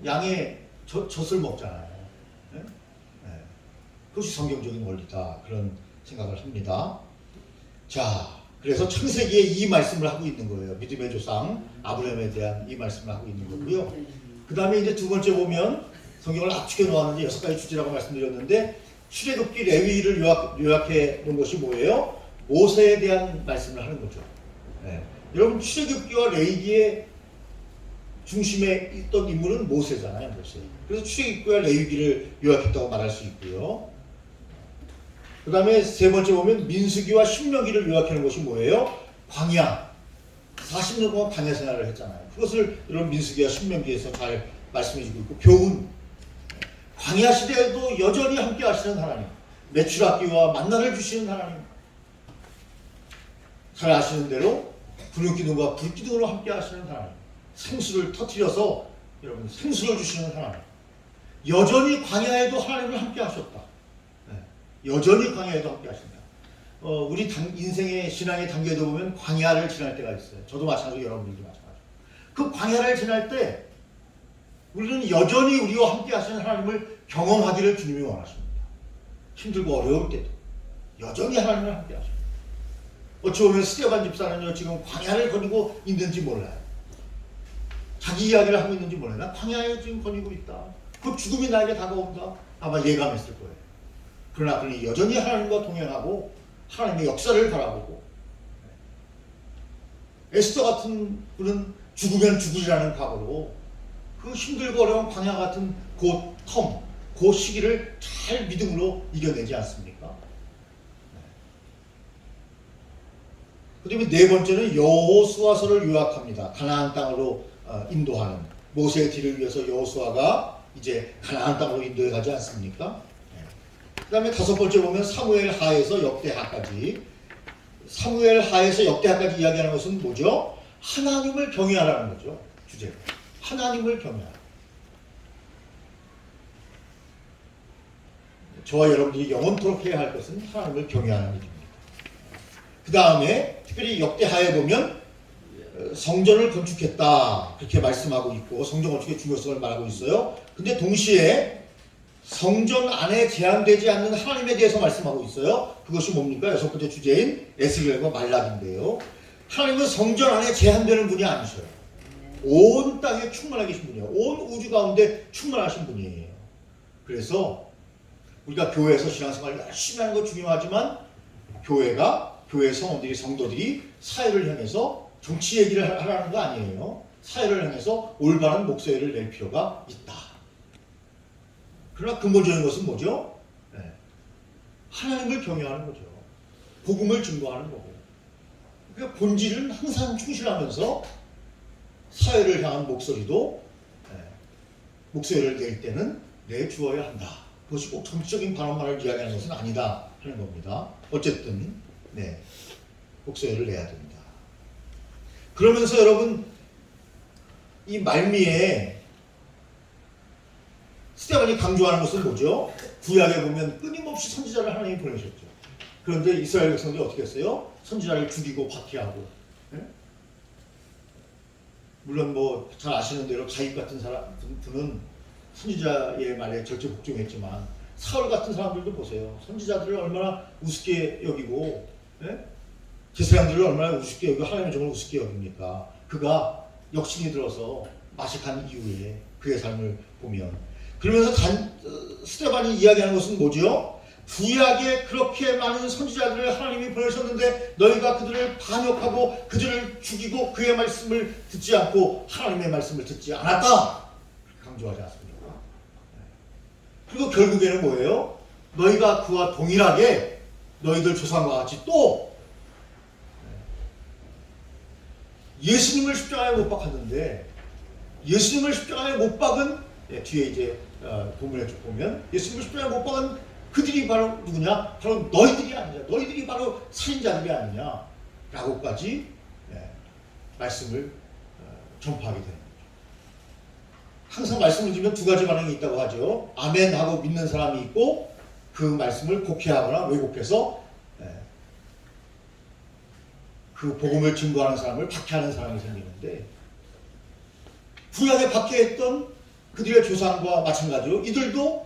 양의 젖을 먹잖아요. 그것이 성경적인 원리다. 그런 생각을 합니다. 자, 그래서 창세기에 이 말씀을 하고 있는 거예요. 믿음의 조상 아브라함에 대한 이 말씀을 하고 있는 거고요. 그 다음에 이제 두 번째 보면 성경을 압축해 놓았는데 6가지 주제라고 말씀드렸는데 출애굽기 레위를 요약해 놓은 것이 뭐예요? 모세에 대한 말씀을 하는 거죠. 여러분 출애굽기와 레위기의 중심에 있던 인물은 모세잖아요. 모세. 그래서 출애굽기와 레위기를 요약했다고 말할 수 있고요. 그 다음에 세 번째 보면 민수기와 신명기를 요약하는 것이 뭐예요? 광야. 40년 동안 광야 생활을 했잖아요. 그것을 여러분 민수기와 신명기에서 잘 말씀해주고 있고 교훈. 광야 시대에도 여전히 함께 하시는 하나님. 메추라기와 만나를 주시는 하나님. 잘 아시는 대로 구름기둥과 불기둥으로 함께 하시는 하나님. 생수를 터뜨려서 여러분 생수를 주시는 하나님. 여전히 광야에도 하나님을 함께 하셨다. 여전히 광야에도 함께 하신다. 우리 인생의 신앙의 단계도 보면 광야를 지날 때가 있어요. 저도 마찬가지고 여러분들도 마찬가지고. 그 광야를 지날 때 우리는 여전히 우리와 함께 하시는 하나님을 경험하기를 주님이 원하십니다. 힘들고 어려울 때도 여전히 하나님을 함께 하십니다. 어찌 보면 스데반 집사는요 지금 광야를 거니고 있는지 몰라요. 자기 이야기를 하고 있는지 몰라요. 나 광야에 지금 거니고 있다. 그 죽음이 나에게 다가온다. 아마 예감했을 거예요. 그러나 그는 여전히 하나님과 동행하고 하나님의 역사를 바라보고, 에스더 같은 분은 죽으면 죽으리라는 각오로 그 힘들고 어려운 광야 같은 그 시기를 잘 믿음으로 이겨내지 않습니까? 그 다음에 네 번째는 여호수아서를 요약합니다. 가나안 땅으로 인도하는 모세의 뒤를 위해서 여호수아가 이제 가나안 땅으로 인도해 가지 않습니까? 그 다음에 다섯 번째 보면 사무엘 하에서 역대하까지. 사무엘 하에서 역대하까지 이야기하는 것은 뭐죠? 하나님을 경외하라는 거죠. 주제가. 하나님을 경외하라. 저와 여러분들이 영원토록 해야 할 것은 하나님을 경외하는 일입니다. 그 다음에 특별히 역대하에 보면 성전을 건축했다 그렇게 말씀하고 있고 성전 건축의 중요성을 말하고 있어요. 근데 동시에 성전 안에 제한되지 않는 하나님에 대해서 말씀하고 있어요. 그것이 뭡니까? 여섯 번째 주제인 에스겔과 말락인데요. 하나님은 성전 안에 제한되는 분이 아니셔요. 온 땅에 충만하게 계신 분이에요. 온 우주 가운데 충만하신 분이에요. 그래서 우리가 교회에서 신앙생활 열심히 하는 거 중요하지만 교회 성원들이 성도들이 사회를 향해서 정치 얘기를 하라는 거 아니에요. 사회를 향해서 올바른 목소리를 낼 필요가 있다. 그러나 근본적인 것은 뭐죠? 하나님을 경외하는 거죠. 복음을 증거하는 거고. 그러니까 본질은 항상 충실하면서 사회를 향한 목소리도 목소리를 낼 때는 내주어야 한다. 그것이 꼭 정치적인 발언만을 이야기하는 것은 아니다 하는 겁니다. 어쨌든 목소리를 내야 됩니다. 그러면서 여러분 이 말미에 스데반이 강조하는 것은 뭐죠? 구약에 보면 끊임없이 선지자를 하나님이 보내셨죠. 그런데 이스라엘 백성들이 어떻게 했어요? 선지자를 죽이고 박해하고. 물론 뭐 잘 아시는 대로 가입 같은 분은 선지자의 말에 절제 복종했지만 사울 같은 사람들도 보세요. 선지자들을 얼마나 우습게 여기고 제사장들을 얼마나 우습게 여기고 하나님의 종을 우습게 여깁니까? 그가 역신이 들어서 마식한 이후에 그의 삶을 보면 그러면서 스데반이 이야기하는 것은 뭐죠? 구약에 그렇게 많은 선지자들을 하나님이 보내셨는데 너희가 그들을 반역하고 그들을 죽이고 그의 말씀을 듣지 않고 하나님의 말씀을 듣지 않았다. 강조하지 않습니까? 그리고 결국에는 뭐예요? 너희가 그와 동일하게 너희들 조상과 같이 또 예수님을 십자가에 못 박았는데 예수님을 십자가에 못 박은 뒤에 이제 본문에 쭉 보면 예수님을 십자가에 못 박은 그들이 바로 누구냐? 바로 너희들이 아니냐? 너희들이 바로 살인자들이 아니냐? 라고까지 말씀을 전파하게 되는 거죠. 항상 말씀을 드리면 두 가지 반응이 있다고 하죠. 아멘 하고 믿는 사람이 있고 그 말씀을 곡해하거나 왜곡해서 그 복음을 증거하는 사람을 박해하는 사람이 생기는데 구약에 박해했던 그들의 조상과 마찬가지로 이들도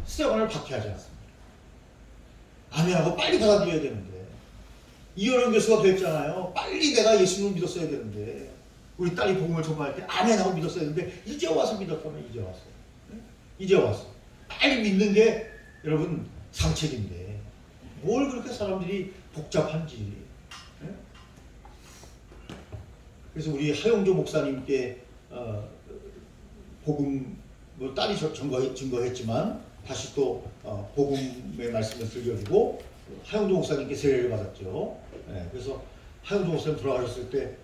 스데반을 박해하지 않습니다. 아멘하고 빨리 받아들여야 되는데 이현영 교수가 그랬잖아요. 빨리 내가 예수님을 믿었어야 되는데 우리 딸이 복음을 전파할 때 아멘하고 믿었어야 되는데 이제 와서 믿었다면 이제 왔어. 이제 왔어. 빨리 믿는 게 여러분 상책인데 뭘 그렇게 사람들이 복잡한지. 그래서 우리 하용조 목사님께 복음을 딸이 증거했지만 다시 또 복음의 말씀을 들려주고 하용조 목사님께 세례를 받았죠. 그래서 하용조 목사님 돌아가셨을 때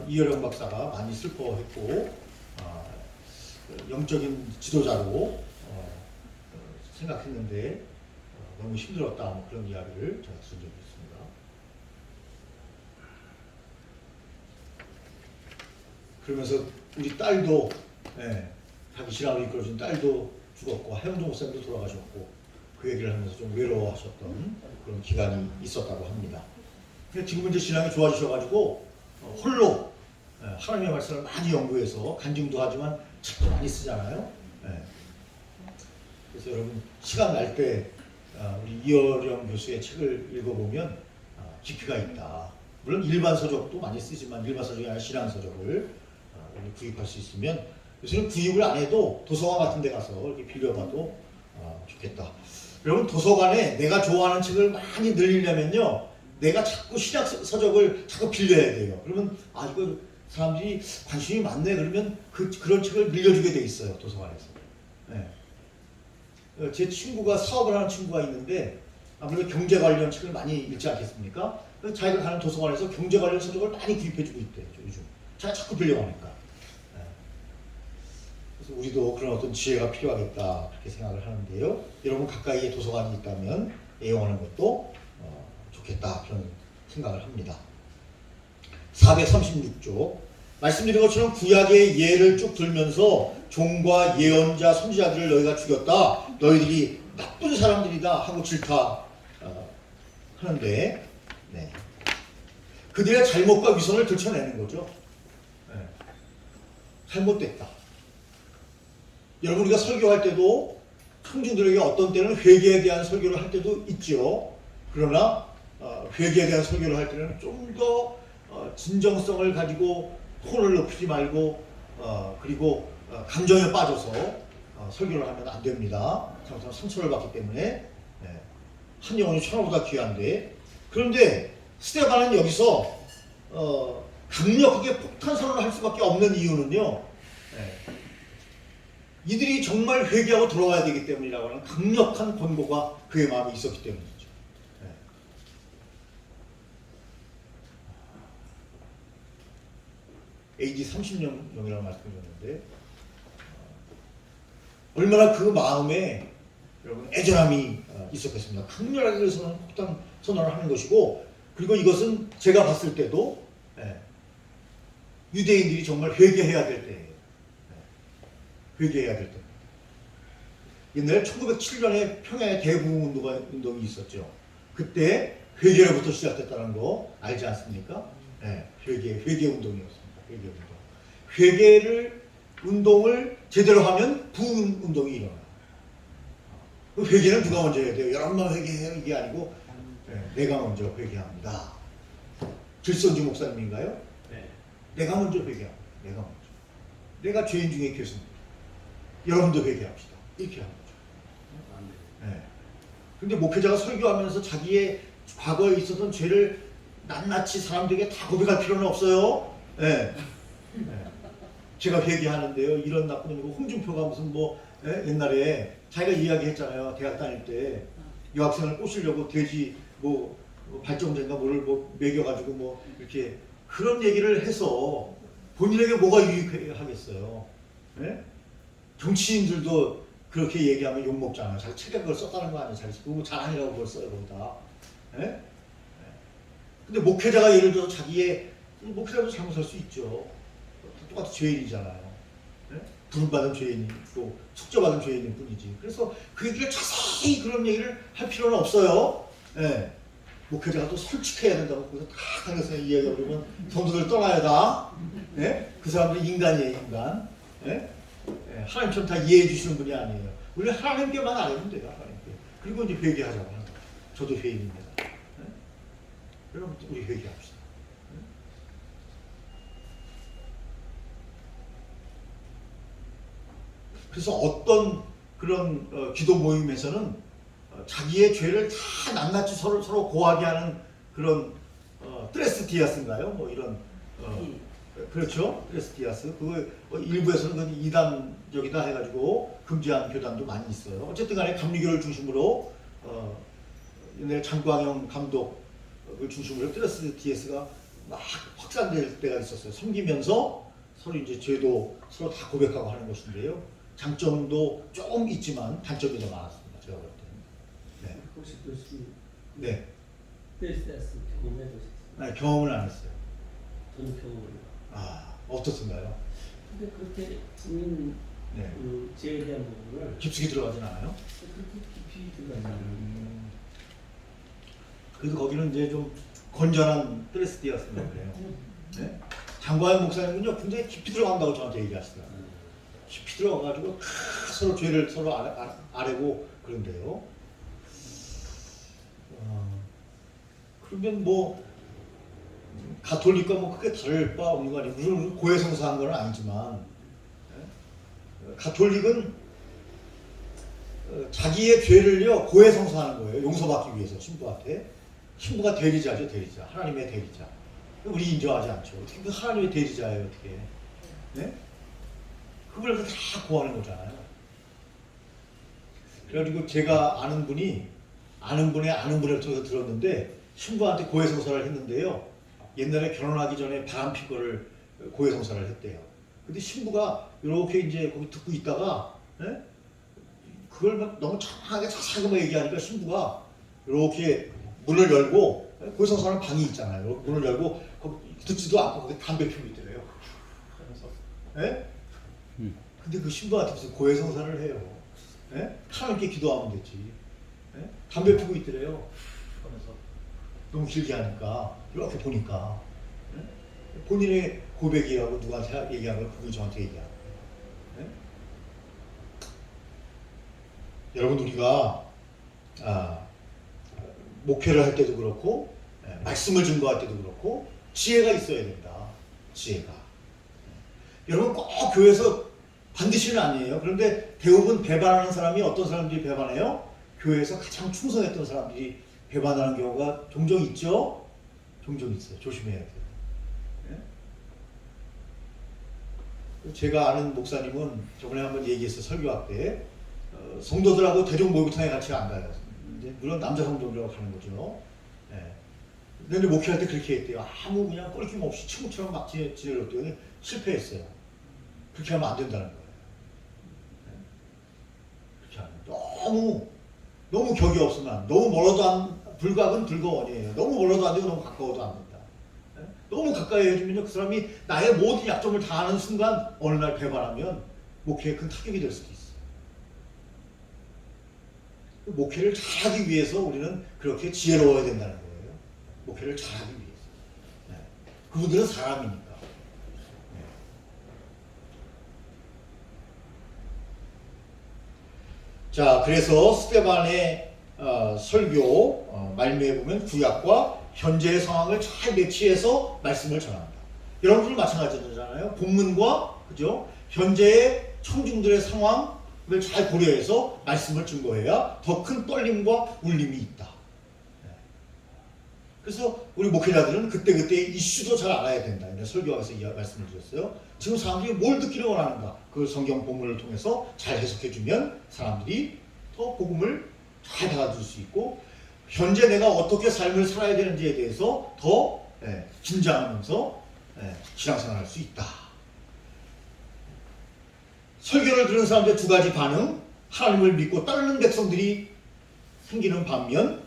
이여령 박사가 많이 슬퍼했고 영적인 지도자로 생각했는데 너무 힘들었다 뭐 그런 이야기를 제가 들은 적이 있습니다. 그러면서 우리 딸도 자기 신앙을 이끌어준 딸도 죽었고 하영종 목사님도 돌아가셨고 그 얘기를 하면서 좀 외로워하셨던 그런 기간이 있었다고 합니다. 근데 지금은 이제 신앙이 좋아지셔가지고 홀로 하나님의 말씀을 많이 연구해서 간증도 하지만 책도 많이 쓰잖아요. 그래서 여러분 시간 날 때 우리 이어령 교수의 책을 읽어보면 깊이가 있다. 물론 일반 서적도 많이 쓰지만 일반 서적이 아니라 신앙 서적을 구입할 수 있으면 요새는 구입을 안 해도 도서관 같은 데 가서 이렇게 빌려봐도 좋겠다. 여러분 도서관에 내가 좋아하는 책을 많이 늘리려면요 내가 자꾸 신학 서적을 자꾸 빌려야 돼요. 그러면 이거 사람들이 관심이 많네 그러면 그런 책을 빌려주게 돼 있어요 도서관에서. 제 친구가 사업을 하는 친구가 있는데 아무래도 경제 관련 책을 많이 읽지 않겠습니까? 그래서 자기가 가는 도서관에서 경제 관련 서적을 많이 구입해주고 있대요 요즘. 제가 자꾸 빌려가니까. 그래서 우리도 그런 어떤 지혜가 필요하겠다 그렇게 생각을 하는데요. 여러분 가까이에 도서관이 있다면 애용하는 것도 좋겠다 그런 생각을 합니다. 436쪽 말씀드린 것처럼 구약의 예를 쭉 들면서 종과 예언자 선지자들을 너희가 죽였다 너희들이 나쁜 사람들이다 하고 질타하는데 그들의 잘못과 위선을 들춰내는 거죠. 잘못됐다. 여러분 우리가 설교할 때도 청중들에게 어떤 때는 회개에 대한 설교를 할 때도 있죠. 그러나 회개에 대한 설교를 할 때는 좀 더 진정성을 가지고 톤을 높이지 말고 그리고 감정에 빠져서 설교를 하면 안 됩니다. 잘못하면 상처를 받기 때문에 한 영혼이 천하보다 귀한데 그런데 스데반은 여기서 강력하게 폭탄 선언을 할 수밖에 없는 이유는요. 이들이 정말 회개하고 돌아와야 되기 때문이라고 하는 강력한 권고가 그의 마음에 있었기 때문이죠. AD 30년경이라고 말씀드렸는데 얼마나 그 마음에 여러분 애절함이 있었겠습니다. 강렬하게 그래서 폭탄 선언을 하는 것이고 그리고 이것은 제가 봤을 때도 유대인들이 정말 회개해야 될 때예요. 회개해야 될 때. 옛날에 1907년에 평양에 대부흥운동이 있었죠. 그때 회개로부터 시작됐다는 거 알지 않습니까? 회개 운동이었습니다. 회개를 운동을 제대로 하면 부흥 운동이 일어나요. 그 회개는 누가 먼저 해야 돼요? 여러분만 회개해요 이게 아니고 내가 먼저 회개합니다. 길선주 목사님인가요? 네. 내가 먼저 회개합니다. 내가 먼저. 내가 죄인 중에 교수입니다. 여러분도 회개합시다. 이렇게 하는 거죠. 근데 목회자가 설교하면서 자기의 과거에 있었던 죄를 낱낱이 사람들에게 다 고백할 필요는 없어요. 제가 회개하는데요. 이런 나쁜 놈이고 홍준표가 무슨 옛날에 자기가 이야기했잖아요. 대학 다닐 때 여학생을 꼬시려고 돼지 발정제인가 뭐를 먹여가지고 이렇게 그런 얘기를 해서 본인에게 뭐가 유익하겠어요. 정치인들도 그렇게 얘기하면 욕먹잖아요. 자기 책에 그걸 썼다는 거 아니에요. 자기 그거 자랑이라고 그걸 써요. 거기다. 근데 목회자가 예를 들어서 목회자도 잘못할 수 있죠. 똑같이 죄인이잖아요. 부름받은 죄인이 또 숙저받은 죄인일 뿐이지. 그래서 그 얘기를 자세히 그런 얘기를 할 필요는 없어요. 목회자가 또 솔직해야 된다고 거기서 다 강해서 이야기하고 그러면 성도들 떠나야 다. 그 사람들이 인간이에요, 인간. 하나님처럼 다 이해해 주시는 분이 아니에요. 우리 하나님께만 알면 돼요, 하나님께. 그리고 이제 회개하자고 하는 거예요. 저도 회인입니다. 여러분, 우리 회개합시다. 그래서 어떤 그런 기도 모임에서는 자기의 죄를 다 낱낱이 서로 고하게 하는 그런 트레스 디아스인가요? 이런 그렇죠. 트레스 디아스 그거 일부에서는 그건 이단적이다 해가지고 금지한 교단도 많이 있어요. 어쨌든 간에 감리교를 중심으로 옛날에 장광영 감독을 중심으로 트레스 디아스가 막 확산될 때가 있었어요. 섬기면서 서로 이제 죄도 서로 다 고백하고 하는 것인데요. 장점도 조금 있지만 단점이 더 많았습니다. 제가 볼 때는. 혹시 교수님? 네. 트레스 경험해 보셨어요? 아니, 경험을 안 했어요. 저는 경험을. 어떤 어떻든가요? 근데 그렇게 국민 네. 그 죄에 대한 부분을 깊숙이 들어가진 않아요. 그렇게 깊이 들어가는 그래서 거기는 이제 좀 건전한 프레스디였으면 그래요. 네? 장과현 목사님은요, 굉장히 깊이 들어간다고 저한테 얘기하시더라고요. 깊이 들어가가지고 서로 죄를 서로 아뢰고 그런데요. 그러면 뭐 가톨릭과 뭐 크게 다를 바 없는 거 아니에요. 물론 고해성사한 건 아니지만 가톨릭은 자기의 죄를요 고해성사하는 거예요. 용서받기 위해서 신부한테. 신부가 대리자죠, 대리자. 하나님의 대리자. 우리 인정하지 않죠. 어떻게 하나님의 대리자예요, 어떻게? 네? 그걸 다 구하는 거잖아요. 그래가지고 제가 아는 분의 아는 분을 통해서 들었는데 신부한테 고해성사를 했는데요. 옛날에 결혼하기 전에 바람핀 거를 고해성사를 했대요. 근데 신부가 이렇게 이제 거기 듣고 있다가 네? 그걸 막 너무 정확하게 자세하게 얘기하니까 신부가 이렇게 문을 열고 고해성사하는 방이 있잖아요. 문을 열고 듣지도 않고 거기 담배 피우고 있더래요. 예? 근데 그 신부한테 무슨 고해성사를 해요. 예? 하나님께 기도하면 되지. 예? 담배 피우고 있더래요. 하면서 너무 길게 하니까 이렇게 보니까 예? 본인의 고백이라고 누구한테 얘기한 걸 그분이 저한테 얘기하고. 예? 여러분 우리가 목회를 할 때도 그렇고 말씀을 증거할 때도 그렇고 지혜가 있어야 된다. 지혜가. 여러분 꼭 교회에서 반드시는 아니에요. 그런데 대부분 배반하는 사람이 어떤 사람들이 배반해요? 교회에서 가장 충성했던 사람들이 배반하는 경우가 종종 있죠? 종종 있어요. 조심해야 돼요. 네? 제가 아는 목사님은 저번에 한번 얘기했어요. 설교할 때 성도들하고 대종 목욕탕에 같이 안 가요. 물론 남자 성도들하고 가는 거죠. 네. 근데 목회할 때 그렇게 했대요. 아무 그냥 꼴낌 없이 친구처럼 막 지내려고 실패했어요. 그렇게 하면 안 된다는 거예요. 그렇게 하면 너무 격이 없으면 너무 멀어도 불각은 불가원이에요. 너무 멀어도 안 되고 너무 가까워도 안 된다. 너무 가까이 해주면 그 사람이 나의 모든 약점을 다 아는 순간 어느 날 배반하면 목회에 큰 타격이 될 수도 있어요. 목회를 잘하기 위해서 우리는 그렇게 지혜로워야 된다는 거예요. 목회를 잘하기 위해서. 네. 그분들은 사람이니까. 네. 자, 그래서 스데반의 설교 말미에 보면 구약과 현재의 상황을 잘 매치해서 말씀을 전한다. 여러분들 마찬가지잖아요. 본문과 그죠? 현재의 청중들의 상황을 잘 고려해서 말씀을 증거해야 더 큰 떨림과 울림이 있다. 그래서 우리 목회자들은 그때그때 이슈도 잘 알아야 된다. 설교하면서 말씀을 드렸어요. 지금 사람들이 뭘 듣기를 원하는가? 그 성경 본문을 통해서 잘 해석해주면 사람들이 더 복음을 잘 받아들일 수 있고 현재 내가 어떻게 삶을 살아야 되는지에 대해서 더 긴장하면서 신앙생활할 수 있다. 설교를 들은 사람들의 두 가지 반응, 하나님을 믿고 따르는 백성들이 생기는 반면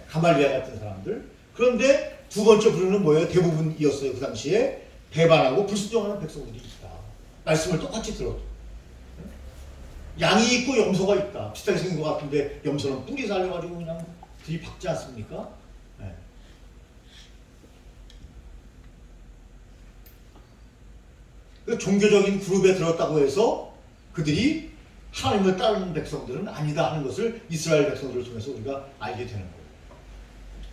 가말리아 같은 사람들. 그런데 두 번째 부류는 뭐예요? 대부분이었어요. 그 당시에 배반하고 불순종하는 백성들이 있다. 말씀을 똑같이 들어도 양이 있고 염소가 있다. 비슷하게 생긴 것 같은데 염소는 뿔이 살려가지고 그냥 들이박지 않습니까? 네. 그 종교적인 그룹에 들었다고 해서 그들이 하나님을 따르는 백성들은 아니다 하는 것을 이스라엘 백성들을 통해서 우리가 알게 되는 거예요.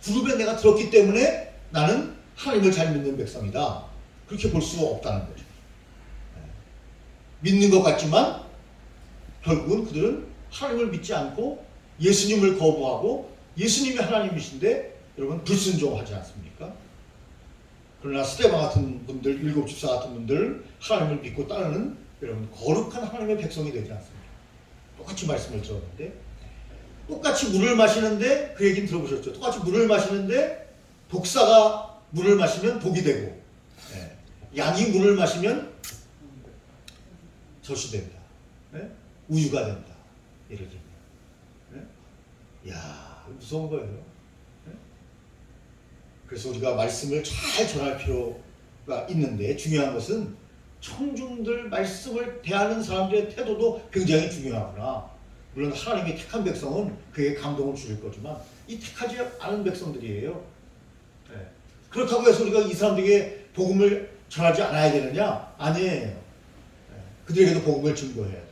그룹에 내가 들었기 때문에 나는 하나님을 잘 믿는 백성이다. 그렇게 볼 수 없다는 거죠. 믿는 것 같지만 결국은 그들은 하나님을 믿지 않고 예수님을 거부하고 예수님이 하나님이신데 여러분 불순종하지 않습니까? 그러나 스데반 같은 분들, 일곱 집사 같은 분들 하나님을 믿고 따르는 여러분 거룩한 하나님의 백성이 되지 않습니까? 똑같이 말씀을 들었는데 똑같이 물을 마시는데 그 얘기는 들어보셨죠? 똑같이 물을 마시는데 독사가 물을 마시면 독이 되고 양이 물을 마시면 젖이 된다. 우유가 된다. 예를 들면. 이야, 무서운 거예요. 그래서 우리가 말씀을 잘 전할 필요가 있는데 중요한 것은 청중들 말씀을 대하는 사람들의 태도도 굉장히 중요하구나. 물론 하나님이 택한 백성은 그에게 감동을 주실 거지만 이 택하지 않은 백성들이에요. 네. 그렇다고 해서 우리가 이 사람들에게 복음을 전하지 않아야 되느냐? 아니에요. 네. 그들에게도 복음을 증거해야 돼요.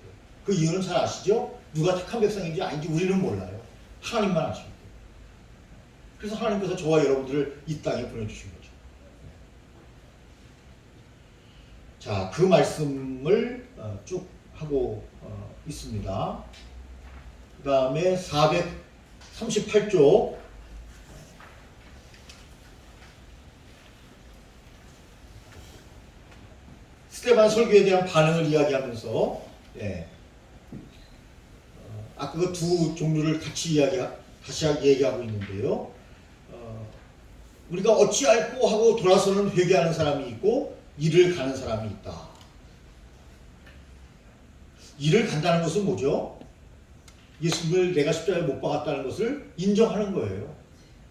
그 이유는 잘 아시죠? 누가 택한 백성인지 아닌지 우리는 몰라요. 하나님만 아십니다. 그래서 하나님께서 저와 여러분들을 이 땅에 보내주신 거죠. 자, 그 말씀을 쭉 하고 있습니다. 그 다음에 438쪽 스데반 설교에 대한 반응을 이야기하면서 아까 그 두 종류를 같이 얘기하고 있는데요. 우리가 어찌할꼬 하고 돌아서는 회개하는 사람이 있고 일을 가는 사람이 있다. 일을 간다는 것은 뭐죠? 예수님을 내가 십자가에 못 박았다는 것을 인정하는 거예요.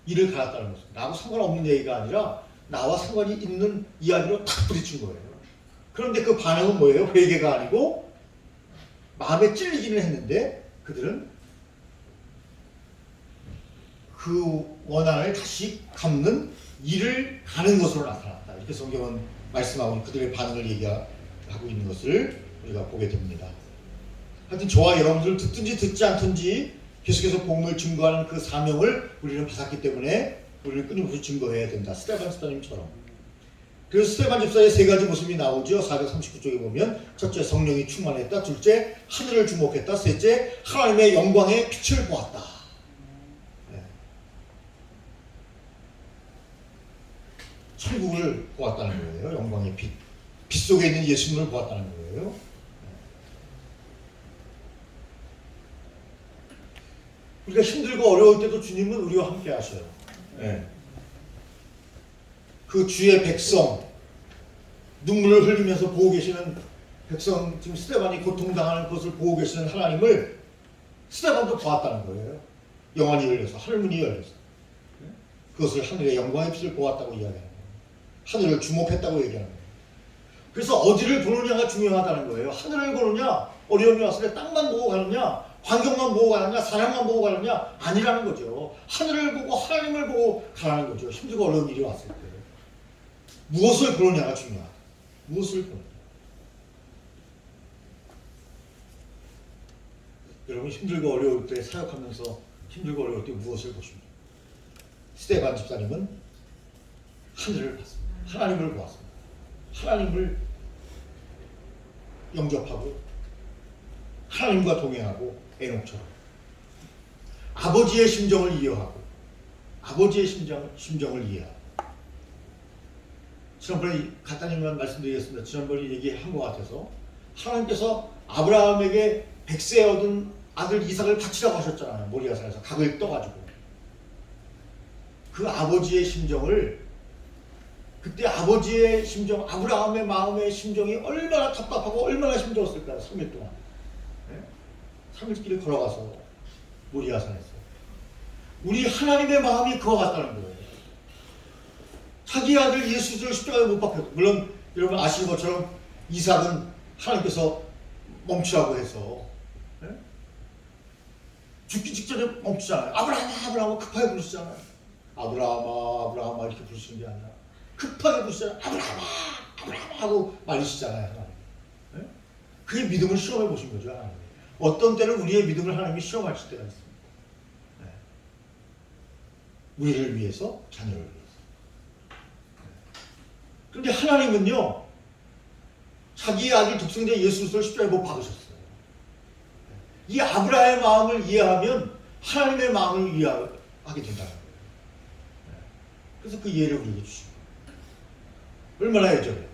일을 갈았다는 것은 나하고 상관없는 얘기가 아니라 나와 상관이 있는 이야기로 탁 부딪힌 거예요. 그런데 그 반응은 뭐예요? 회개가 아니고 마음에 찔리기는 했는데 그들은 그 원한을 다시 갚는 일을 가는 것으로 나타났다. 이렇게 성경은 말씀하고 그들의 반응을 얘기하고 있는 것을 우리가 보게 됩니다. 하여튼 저와 여러분들 듣든지 듣지 않든지 계속해서 복음을 증거하는 그 사명을 우리는 받았기 때문에 우리는 끊임없이 증거해야 된다. 스데반 집사님처럼. 그래서 스데반 집사의 세 가지 모습이 나오죠. 439쪽에 보면 첫째 성령이 충만했다. 둘째 하늘을 주목했다. 셋째 하나님의 영광의 빛을 보았다. 네. 천국을 보았다는 거예요. 영광의 빛. 빛 속에 있는 예수님을 보았다는 거예요. 우리가 힘들고 어려울 때도 주님은 우리와 함께 하셔요. 네. 그 주의 백성, 눈물을 흘리면서 보고 계시는 백성, 지금 스데반이 고통당하는 것을 보고 계시는 하나님을 스데반도 보았다는 거예요. 영안이 열려서, 하늘문이 열려서. 그것을 하늘의 영광의 빛을 보았다고 이야기하는 거예요. 하늘을 주목했다고 얘기하는 거예요. 그래서 어디를 보느냐가 중요하다는 거예요. 하늘을 보느냐, 어려움이 왔을 때 땅만 보고 가느냐, 환경만 보고 가느냐, 사람만 보고 가느냐, 아니라는 거죠. 하늘을 보고 하나님을 보고 가라는 거죠. 힘들고 어려운 일이 왔을 때. 무엇을 보느냐가 중요하다. 무엇을 보느냐. 여러분 힘들고 어려울 때 사역하면서 힘들고 어려울 때 무엇을 보십니까? 스데반 집사님은 하늘을 봤습니다. 하나님을 보았습니다. 하나님을 영접하고 하나님과 동행하고 에녹처럼 아버지의 심정을 이해하고 아버지의 심정을 이해하고 지난번에 간단히만 말씀드리겠습니다. 지난번에 얘기한 것 같아서 하나님께서 아브라함에게 100세에 얻은 아들 이삭을 바치라고 하셨잖아요. 모리아산에서 각을 떠가지고 그 아버지의 심정을 그때 아버지의 심정, 아브라함의 마음의 심정이 얼마나 답답하고 얼마나 힘들었을까요? 3일 동안. 네? 3일길을 걸어가서 모리아산에서. 우리 하나님의 마음이 그와 같다는 거예요. 자기 아들 예수를 십자가에 못 박혔고, 물론 여러분 아시는 것처럼 이삭은 하나님께서 멈추라고 해서 네? 죽기 직전에 멈추잖아요. 아브라함아 급하게 부르시잖아요. 아브라함아 이렇게 부르시는 게 아니라 급하게 부르시잖아요. 아브라함아 하고 말리시잖아요. 하나님. 네? 그게 믿음을 시험해 보신 거죠. 하나님. 어떤 때는 우리의 믿음을 하나님이 시험하실 때가 있습니다. 네. 우리를 위해서, 자녀를 위해서. 그런데 하나님은요, 자기의 아들 독생자 예수 그리스도를 십자가에 못 박으셨어요. 이 아브라함의 마음을 이해하면 하나님의 마음을 이해하게 된다는 거예요. 그래서 그 이해를 우리에게 주신 거예요. 얼마나 애절해요.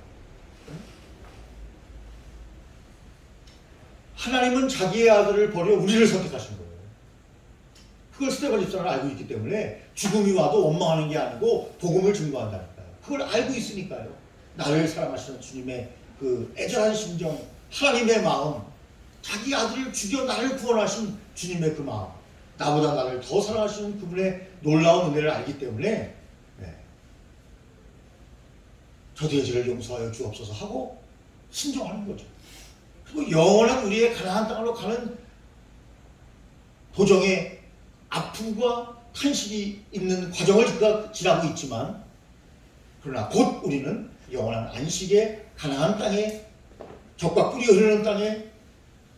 하나님은 자기의 아들을 버려 우리를 선택하신 거예요. 그걸 스데반 집사는 알고 있기 때문에 죽음이 와도 원망하는 게 아니고 복음을 증거한다니까요. 그걸 알고 있으니까요. 나를 사랑하시는 주님의 그 애절한 심정, 하나님의 마음, 자기 아들을 죽여 나를 구원하신 주님의 그 마음, 나보다 나를 더 사랑하시는 그분의 놀라운 은혜를 알기 때문에 저 돼지를 용서하여 주옵소서 하고 신정하는 거죠. 그리고 영원한 우리의 가나안 땅으로 가는 도정의 아픔과 탄식이 있는 과정을 우리가 지나고 있지만, 그러나 곧 우리는 영원한 안식의 가나안 땅에, 젖과 꿀이 흐르는 땅에,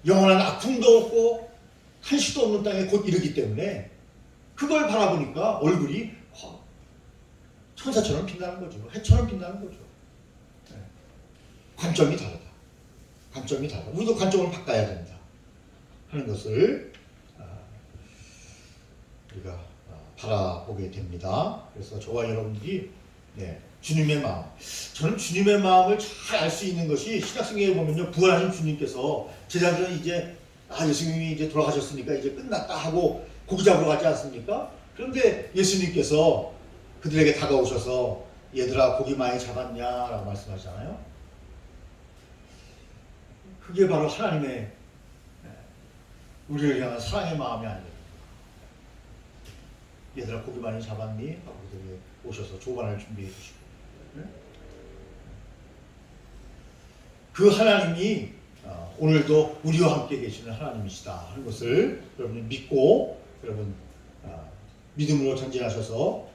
영원한 아픔도 없고 탄식도 없는 땅에 곧 이르기 때문에 그걸 바라보니까 얼굴이 천사처럼 빛나는 거죠. 해처럼 빛나는 거죠. 관점이 다르다. 관점이 다르다. 우리도 관점을 바꿔야 된다 하는 것을 우리가 바라보게 됩니다. 그래서 저와 여러분들이 주님의 마음, 저는 주님의 마음을 잘 알 수 있는 것이 신약성경에 보면요, 부활하신 주님께서 제자들은 이제 예수님이 이제 돌아가셨으니까 이제 끝났다 하고 고기 잡으러 가지 않습니까? 그런데 예수님께서 그들에게 다가오셔서 얘들아 고기 많이 잡았냐라고 말씀하시잖아요. 그게 바로 하나님의 우리를 향한 사랑의 마음이 아니에요. 얘들아 고기 많이 잡았니? 하고 그들에게 오셔서 조반을 준비해 주시고, 그 하나님이 오늘도 우리와 함께 계시는 하나님이시다 하는 것을 여러분이 믿고, 여러분 믿음으로 전진하셔서,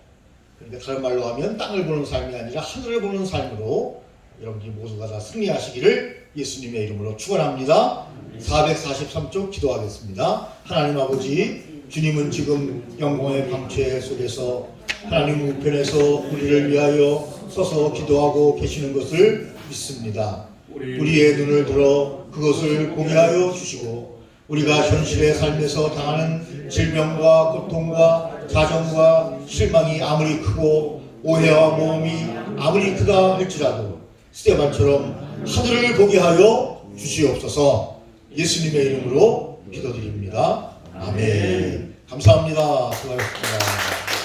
그러니까 다른 말로 하면 땅을 보는 삶이 아니라 하늘을 보는 삶으로 여러분들이 모두가 다 승리하시기를 예수님의 이름으로 축원합니다. 443쪽 기도하겠습니다. 하나님 아버지, 주님은 지금 영광의 광채 속에서 하나님 우편에서 우리를 위하여 서서 기도하고 계시는 것을 믿습니다. 우리의 눈을 들어 그것을 보게 하여 주시고, 우리가 현실의 삶에서 당하는 질병과 고통과 자정과 실망이 아무리 크고 오해와 모험이 아무리 크다 할지라도 스데반처럼 하늘을 보게 하여 주시옵소서. 예수님의 이름으로 기도드립니다. 아멘. 감사합니다. 수고하셨습니다.